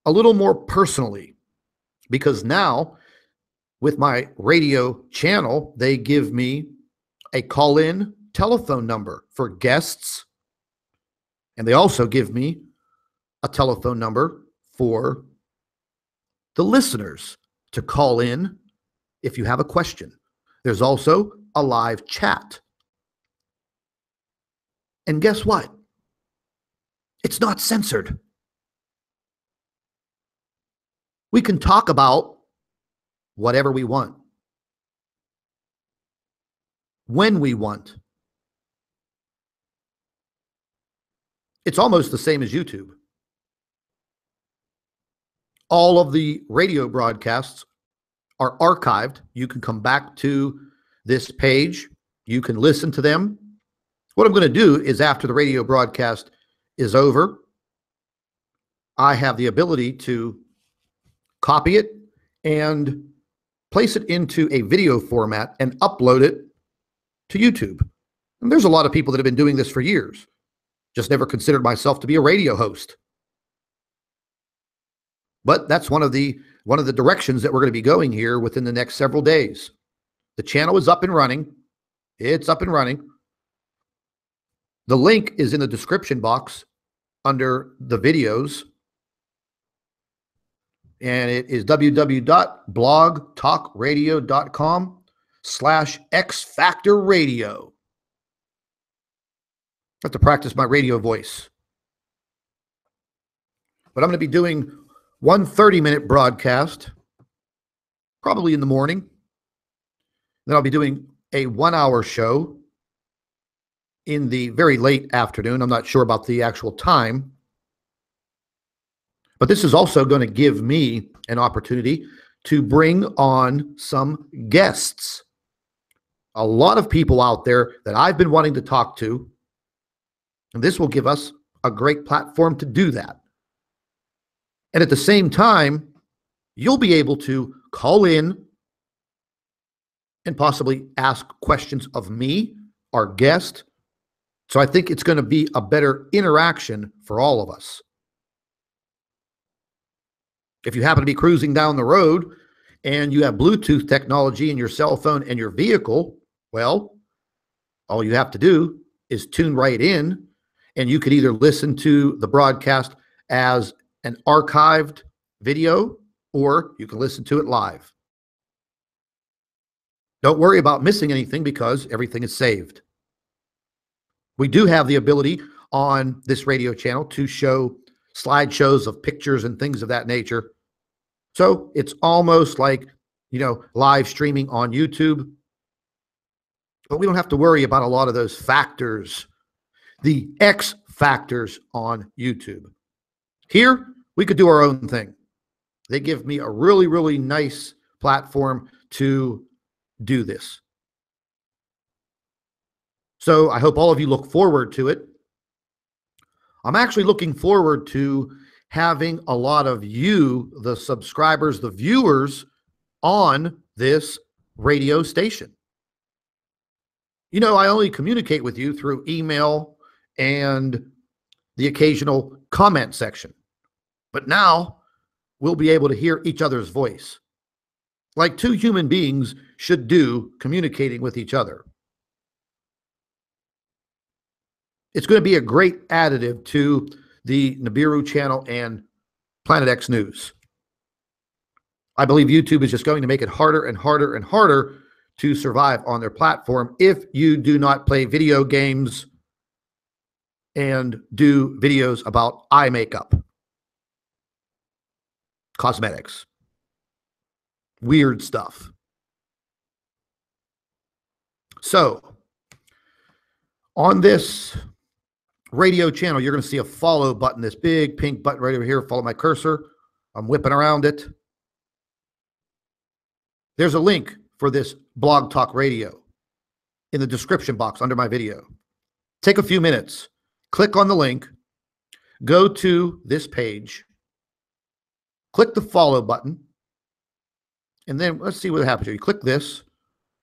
a little more personally, because now with my radio channel, they give me a call-in telephone number for guests, and they also give me a telephone number for the listeners to call in if you have a question. There's also a live chat. And guess what? It's not censored. We can talk about whatever we want, when we want. It's almost the same as YouTube. All of the radio broadcasts are archived. You can come back to this page. You can listen to them. What I'm going to do is, after the radio broadcast is over, I have the ability to copy it and place it into a video format and upload it to YouTube. And there's a lot of people that have been doing this for years. Just never considered myself to be a radio host. But that's one of the directions that we're going to be going here within the next several days. The channel is up and running. It's up and running. The link is in the description box under the videos. And it is www.blogtalkradio.com/xfactorradio. I have to practice my radio voice. But I'm going to be doing one 30-minute broadcast, probably in the morning. Then I'll be doing a 1-hour show in the very late afternoon. I'm not sure about the actual time, but this is also going to give me an opportunity to bring on some guests. A lot of people out there that I've been wanting to talk to, and this will give us a great platform to do that. And at the same time, you'll be able to call in and possibly ask questions of me, our guest. So I think it's going to be a better interaction for all of us. If you happen to be cruising down the road and you have Bluetooth technology in your cell phone and your vehicle, well, all you have to do is tune right in, and you could either listen to the broadcast as an archived video, or you can listen to it live. Don't worry about missing anything because everything is saved. We do have the ability on this radio channel to show slideshows of pictures and things of that nature. So it's almost like, live streaming on YouTube. But we don't have to worry about a lot of those factors, the X factors on YouTube. Here, we could do our own thing. They give me a really, really nice platform to do this. So I hope all of you look forward to it. I'm actually looking forward to having a lot of you, the subscribers, the viewers, on this radio station. I only communicate with you through email and the occasional comment section. But now we'll be able to hear each other's voice, like two human beings should do, communicating with each other. It's going to be a great additive to the Nibiru channel and Planet X News. I believe YouTube is just going to make it harder and harder and harder to survive on their platform if you do not play video games and do videos about eye makeup, cosmetics, weird stuff. So on this radio channel, you're going to see a follow button, this big pink button right over here. Follow my cursor. I'm whipping around it. There's a link for this Blog Talk Radio in the description box under my video. Take a few minutes, click on the link, go to this page, click the follow button, and then let's see what happens here. You click this.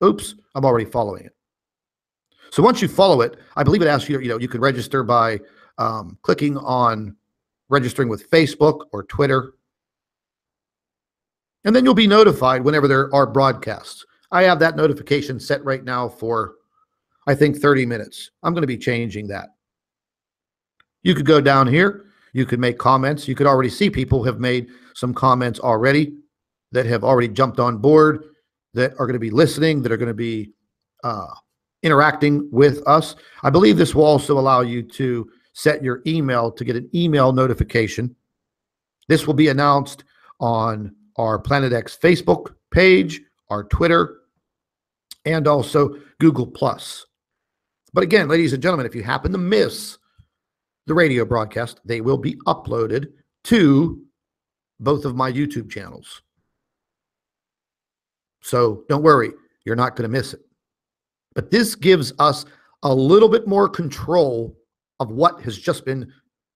Oops, I'm already following it. So once you follow it, I believe it asks you, you can register by clicking on registering with Facebook or Twitter. And then you'll be notified whenever there are broadcasts. I have that notification set right now for, I think, 30 minutes. I'm going to be changing that. You could go down here. You could make comments. You could already see people have made some comments already that have already jumped on board, that are going to be listening, that are going to be interacting with us. I believe this will also allow you to set your email to get an email notification. This will be announced on our Planet X Facebook page, our Twitter, and also Google+. But again, ladies and gentlemen, if you happen to miss the radio broadcast, they will be uploaded to both of my YouTube channels. So don't worry, you're not going to miss it. But this gives us a little bit more control of what has just been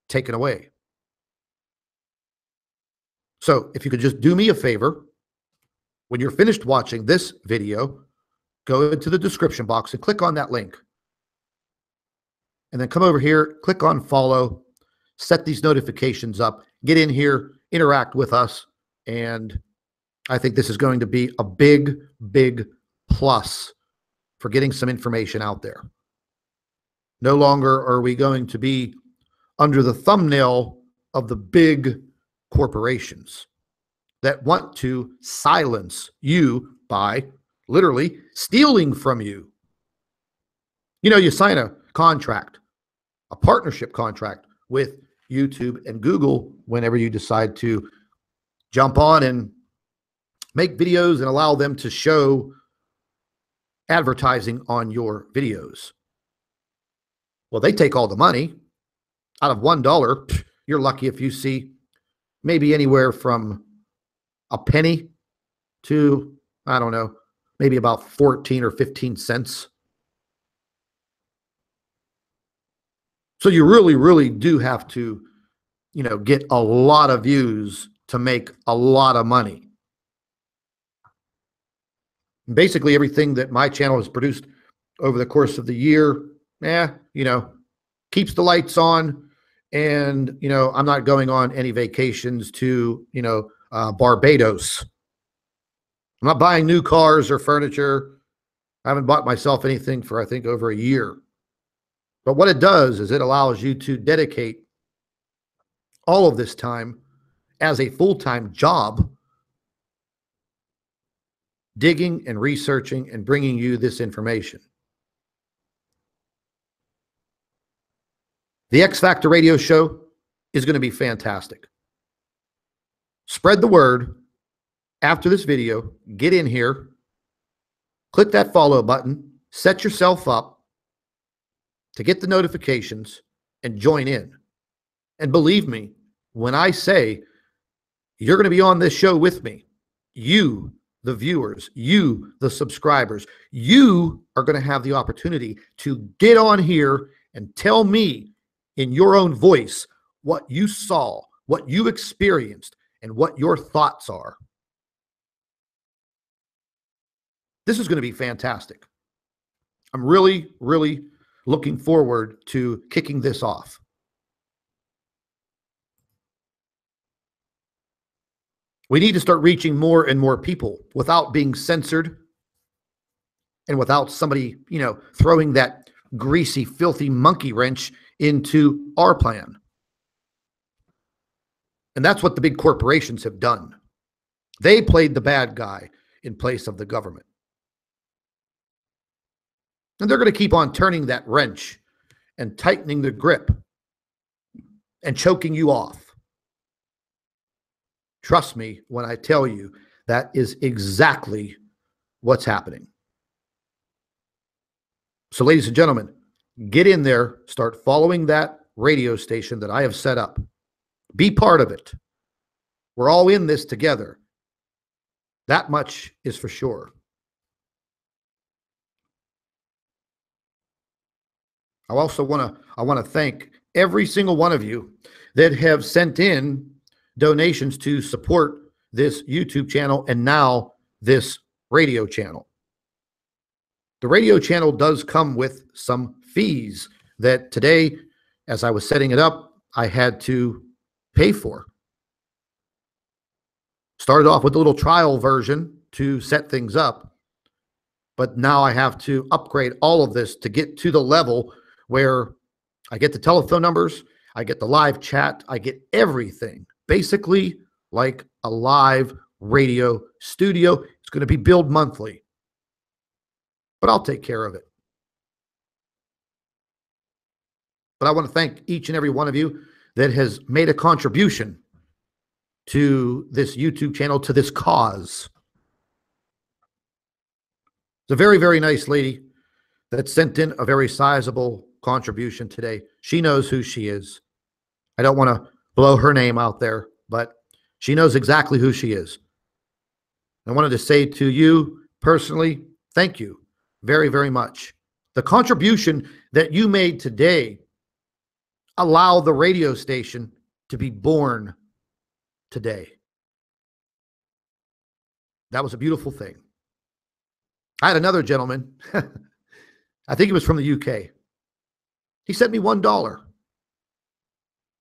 taken away. So if you could just do me a favor, when you're finished watching this video, go into the description box and click on that link. And then come over here, click on follow, set these notifications up, get in here, interact with us. And I think this is going to be a big, big plus for getting some information out there. No longer are we going to be under the thumbnail of the big corporations that want to silence you by literally stealing from you. You sign a contract, a partnership contract with YouTube and Google whenever you decide to jump on and make videos and allow them to show advertising on your videos. Well, they take all the money. Out of $1, you're lucky if you see maybe anywhere from a penny to, I don't know, maybe about 14 or 15 cents. So you really, really do have to, get a lot of views to make a lot of money. Basically, everything that my channel has produced over the course of the year, keeps the lights on. And, I'm not going on any vacations to, Barbados. I'm not buying new cars or furniture. I haven't bought myself anything for, I think, over a year. But what it does is it allows you to dedicate all of this time as a full-time job, digging and researching and bringing you this information. The X Factor radio show is going to be fantastic. Spread the word. After this video, get in here, click that follow button, set yourself up to get the notifications and join in. And believe me, when I say you're going to be on this show with me, you, the viewers, you, the subscribers, you are going to have the opportunity to get on here and tell me in your own voice what you saw, what you experienced, and what your thoughts are. This is going to be fantastic. I'm really, really looking forward to kicking this off. We need to start reaching more and more people without being censored and without somebody, throwing that greasy, filthy monkey wrench into our plan. And that's what the big corporations have done. They played the bad guy in place of the government. And they're going to keep on turning that wrench and tightening the grip and choking you off. Trust me when I tell you that is exactly what's happening. So, ladies and gentlemen, get in there, start following that radio station that I have set up. Be part of it. We're all in this together. That much is for sure. I also want to thank every single one of you that have sent in donations to support this YouTube channel and now this radio channel. The radio channel does come with some fees that today, as I was setting it up, I had to pay for. Started off with a little trial version to set things up, but now I have to upgrade all of this to get to the level where I get the telephone numbers, I get the live chat, I get everything, basically like a live radio studio. It's going to be billed monthly, but I'll take care of it. But I want to thank each and every one of you that has made a contribution to this YouTube channel, to this cause. It's a very, very nice lady that sent in a very sizable contribution today. She knows who she is. I don't want to blow her name out there, but she knows exactly who she is. I wanted to say to you personally, thank you very, very much. The contribution that you made today allowed the radio station to be born today. That was a beautiful thing. I had another gentleman, I think he was from the UK. He sent me $1.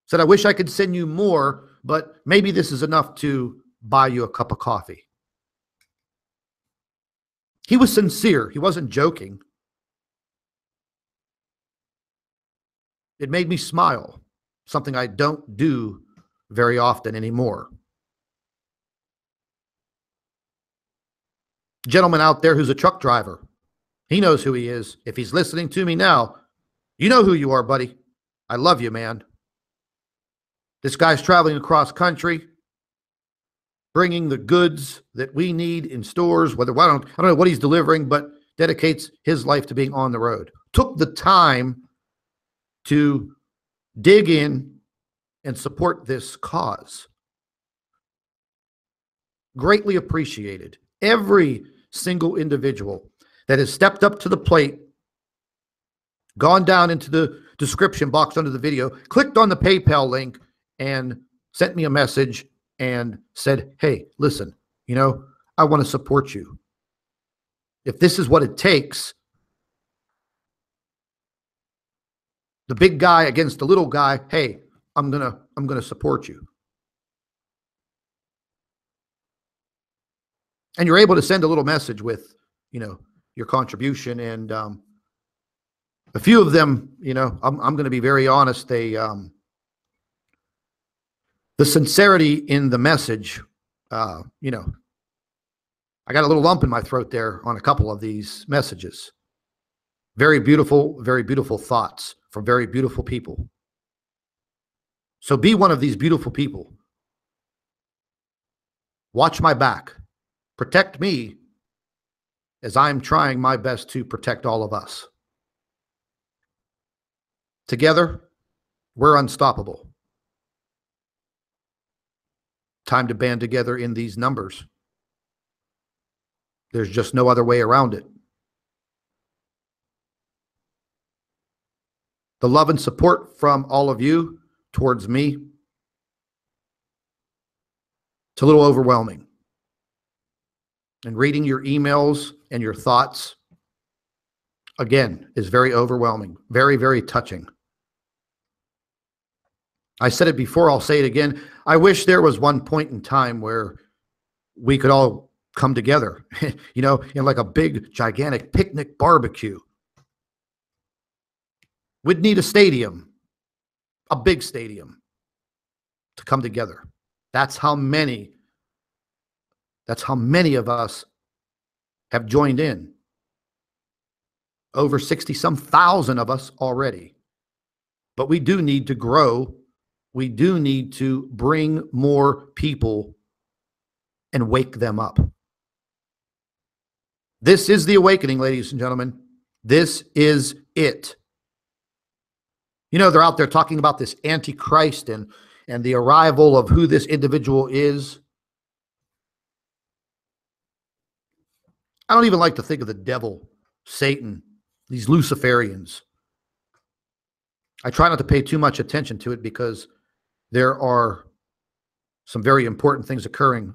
Said, I wish I could send you more, but maybe this is enough to buy you a cup of coffee. He was sincere. He wasn't joking. It made me smile, something I don't do very often anymore. Gentleman out there who's a truck driver, he knows who he is. If he's listening to me now, you know who you are, buddy. I love you, man. This guy's traveling across country, bringing the goods that we need in stores, I don't know what he's delivering, but dedicates his life to being on the road. Took the time to dig in and support this cause. Greatly appreciated. Every single individual that has stepped up to the plate, gone down into the description box under the video, clicked on the PayPal link, and sent me a message and said, hey, listen, I want to support you. If this is what it takes, the big guy against the little guy, hey, I'm gonna support you. And you're able to send a little message with, your contribution. And a few of them, I'm going to be very honest. The sincerity in the message, I got a little lump in my throat there on a couple of these messages. Very beautiful thoughts from very beautiful people. So be one of these beautiful people. Watch my back. Protect me as I'm trying my best to protect all of us. Together, we're unstoppable. Time to band together in these numbers. There's just no other way around it. The love and support from all of you towards me, it's a little overwhelming. And reading your emails and your thoughts, again, is very overwhelming, very, very touching. I said it before, I'll say it again. I wish there was one point in time where we could all come together, in like a big, gigantic picnic barbecue. We'd need a stadium, a big stadium, to come together. That's how many of us have joined in. Over 60-some thousand of us already. But we do need to grow. We do need to bring more people and wake them up. This is the awakening, ladies and gentlemen. This is it. They're out there talking about this Antichrist and the arrival of who this individual is. I don't even like to think of the devil, Satan, these Luciferians. I try not to pay too much attention to it because there are some very important things occurring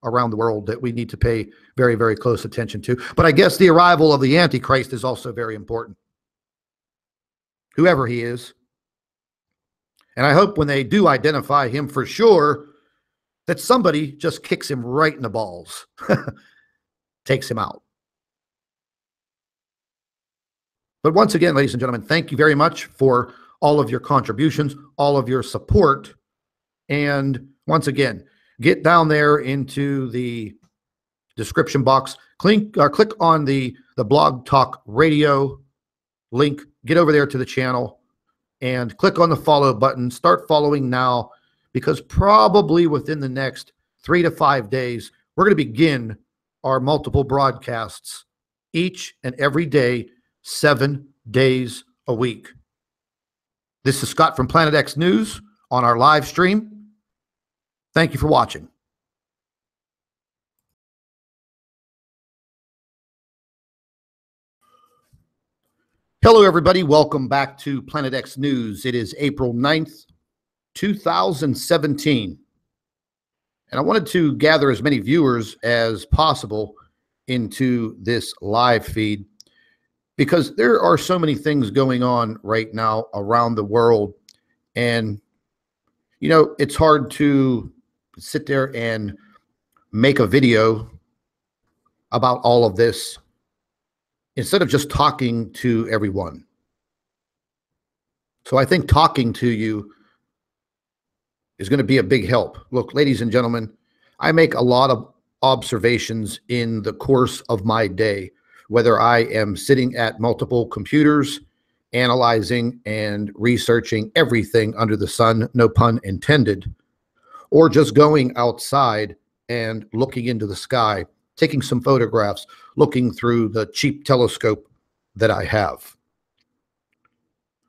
around the world that we need to pay very, very close attention to. But I guess the arrival of the Antichrist is also very important. Whoever he is. And I hope when they do identify him for sure, that somebody just kicks him right in the balls. Takes him out. But once again, ladies and gentlemen, thank you very much for all of your contributions, all of your support. And once again, get down there into the description box, click on the Blog Talk Radio link, get over there to the channel and click on the follow button. Start following now, because probably within the next 3 to 5 days, we're going to begin our multiple broadcasts each and every day, 7 days a week. This is Scott from Planet X News on our live stream. Thank you for watching. Hello, everybody. Welcome back to Planet X News. It is April 9th, 2017. And I wanted to gather as many viewers as possible into this live feed, because there are so many things going on right now around the world. And, it's hard to sit there and make a video about all of this instead of just talking to everyone. So I think talking to you is going to be a big help. Look, ladies and gentlemen, I make a lot of observations in the course of my day, whether I am sitting at multiple computers, analyzing and researching everything under the sun, no pun intended, or just going outside and looking into the sky, taking some photographs, looking through the cheap telescope that I have.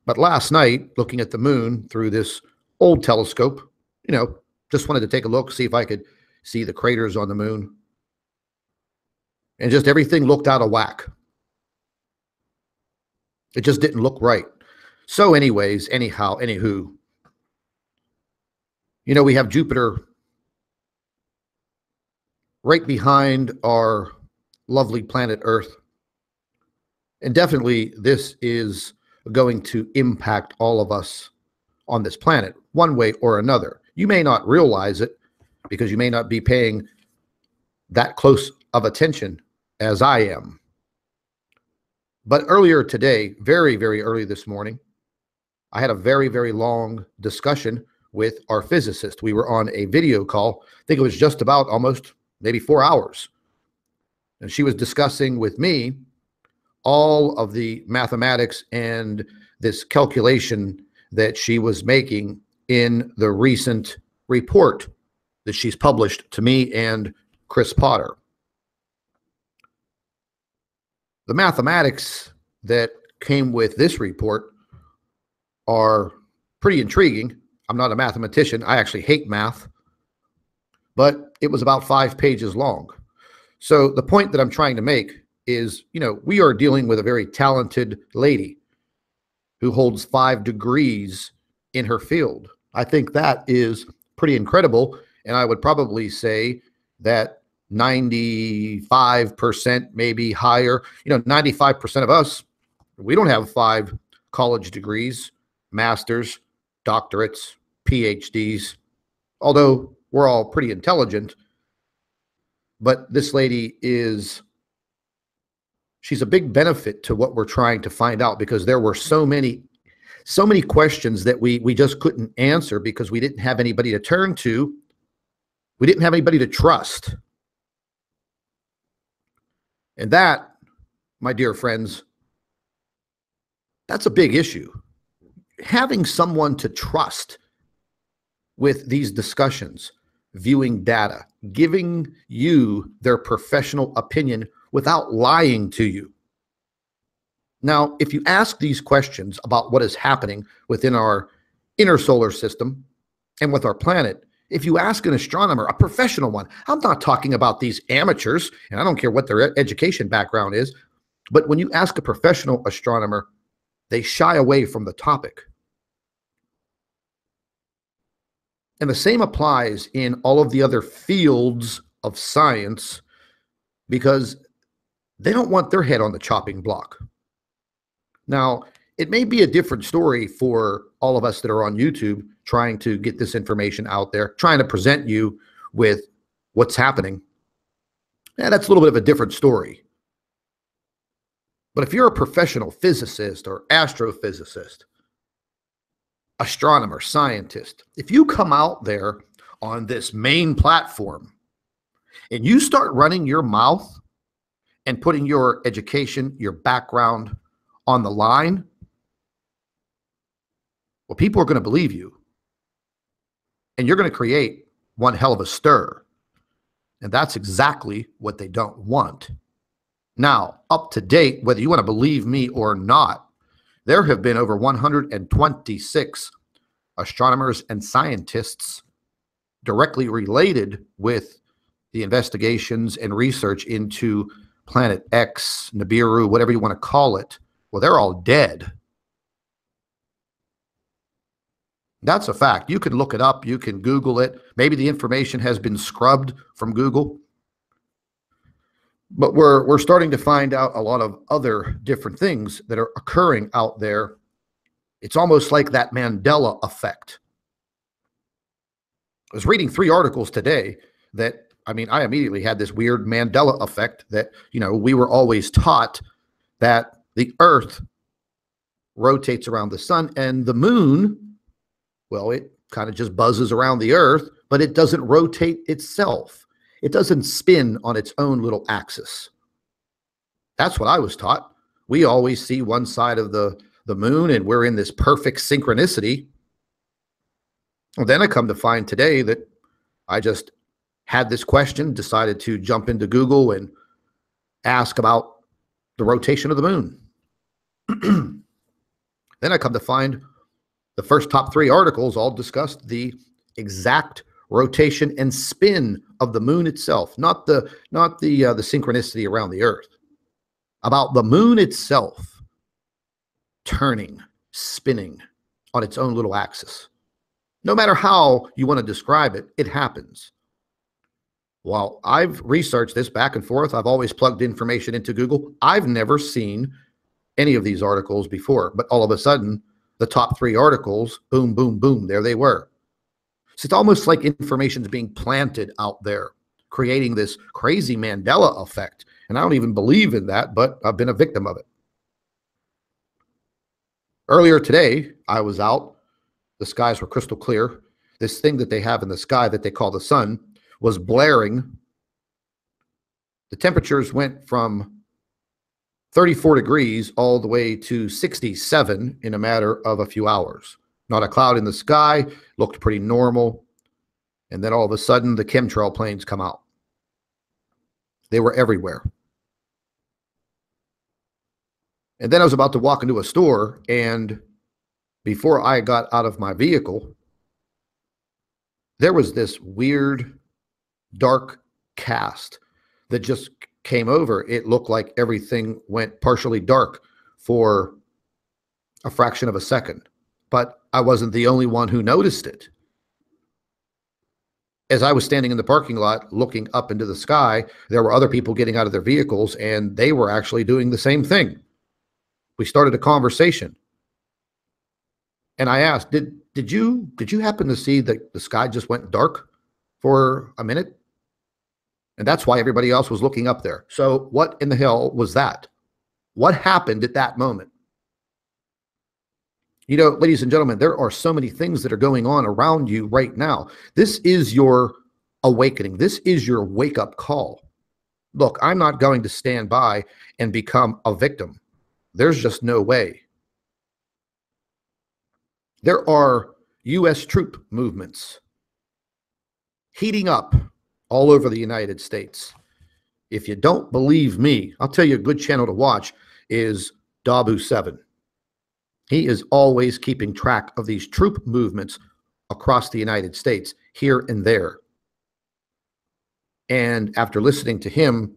But last night, looking at the moon through this old telescope, just wanted to take a look, see if I could see the craters on the moon. And just everything looked out of whack. It just didn't look right. So anywho, we have Jupiter right behind our lovely planet Earth. And definitely this is going to impact all of us on this planet one way or another. You may not realize it because you may not be paying that close of attention as I am. But earlier today, very, very early this morning, I had a very, very long discussion with our physicist. We were on a video call. I think it was just about almost maybe 4 hours. And she was discussing with me all of the mathematics and this calculation that she was making in the recent report that she's published to me and Chris Potter. The mathematics that came with this report are pretty intriguing. I'm not a mathematician. I actually hate math, but it was about 5 pages long. So the point that I'm trying to make is, we are dealing with a very talented lady who holds 5 degrees in her field. I think that is pretty incredible. And I would probably say that 95%, maybe higher, 95% of us, we don't have 5 college degrees, masters, doctorates, PhDs, although we're all pretty intelligent. But this lady she's a big benefit to what we're trying to find out, because there were so many questions that we just couldn't answer because we didn't have anybody to turn to. We didn't have anybody to trust. And that, my dear friends, that's a big issue. Having someone to trust with these discussions, viewing data, giving you their professional opinion without lying to you. Now, if you ask these questions about what is happening within our inner solar system and with our planet, if you ask an astronomer, a professional one, I'm not talking about these amateurs, and I don't care what their education background is, but when you ask a professional astronomer, they shy away from the topic. And the same applies in all of the other fields of science, because they don't want their head on the chopping block. Now, it may be a different story for all of us that are on YouTube trying to get this information out there, trying to present you with what's happening. Yeah, that's a little bit of a different story. But if you're a professional physicist or astrophysicist, astronomer, scientist, if you come out there on this main platform and you start running your mouth and putting your education, your background on the line, well, people are going to believe you. And you're going to create one hell of a stir. And that's exactly what they don't want. Now, up to date, whether you want to believe me or not, there have been over 126 astronomers and scientists directly related with the investigations and research into Planet X, Nibiru, whatever you want to call it. Well, they're all dead. That's a fact. You can look it up. You can Google it. Maybe the information has been scrubbed from Google. But we're starting to find out a lot of other different things that are occurring out there. It's almost like that Mandela effect. I was reading 3 articles today that, I immediately had this weird Mandela effect that, we were always taught that the Earth rotates around the sun and the moon, well, it kind of just buzzes around the Earth, but it doesn't rotate itself. It doesn't spin on its own little axis. That's what I was taught. We always see one side of the moon and we're in this perfect synchronicity. Well, then I come to find today that I just had this question, decided to jump into Google and ask about the rotation of the moon. Then I come to find the first top 3 articles all discussed the exact rotation and spin of the moon itself, not the synchronicity around the Earth, about the moon itself turning, spinning on its own little axis. No matter how you want to describe it, it happens. While I've researched this back and forth, I've always plugged information into Google. I've never seen any of these articles before, but all of a sudden, the top 3 articles, boom, boom, boom, there they were. So it's almost like information is being planted out there, creating this crazy Mandela effect. And I don't even believe in that, but I've been a victim of it. Earlier today, I was out. The skies were crystal clear. This thing that they have in the sky that they call the sun was blaring. The temperatures went from 34 degrees all the way to 67 in a matter of a few hours. Not a cloud in the sky, looked pretty normal. And then all of a sudden, the chemtrail planes come out. They were everywhere. And then I was about to walk into a store, and before I got out of my vehicle, there was this weird, dark cast that just came over. It looked like everything went partially dark for a fraction of a second, but I wasn't the only one who noticed it. As I was standing in the parking lot looking up into the sky, there were other people getting out of their vehicles, and they were actually doing the same thing. We started a conversation, and I asked, did you happen to see that the sky just went dark for a minute? And that's why everybody else was looking up there. So what in the hell was that? What happened at that moment? You know, ladies and gentlemen, there are so many things that are going on around you right now. This is your awakening. This is your wake-up call. Look, I'm not going to stand by and become a victim. There's just no way. There are U.S. troop movements heating up all over the United States. If you don't believe me, I'll tell you a good channel to watch is Dabu 7. He is always keeping track of these troop movements across the United States, here and there. And after listening to him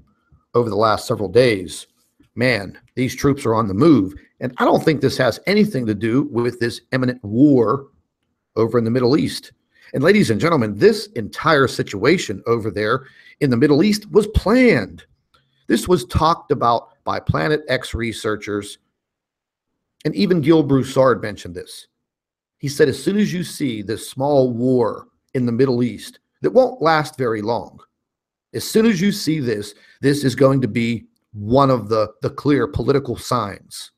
over the last several days, man, these troops are on the move. And I don't think this has anything to do with this imminent war over in the Middle East. And ladies and gentlemen, this entire situation over there in the Middle East was planned. This was talked about by Planet X researchers. And even Gil Broussard mentioned this. He said, as soon as you see this small war in the Middle East that won't last very long, as soon as you see this, this is going to be one of the clear political signs.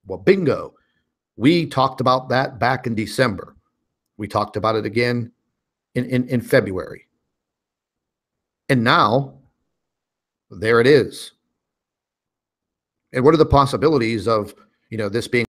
Well, bingo. We talked about that back in December. We talked about it again in February. And now, there it is. And what are the possibilities of, this being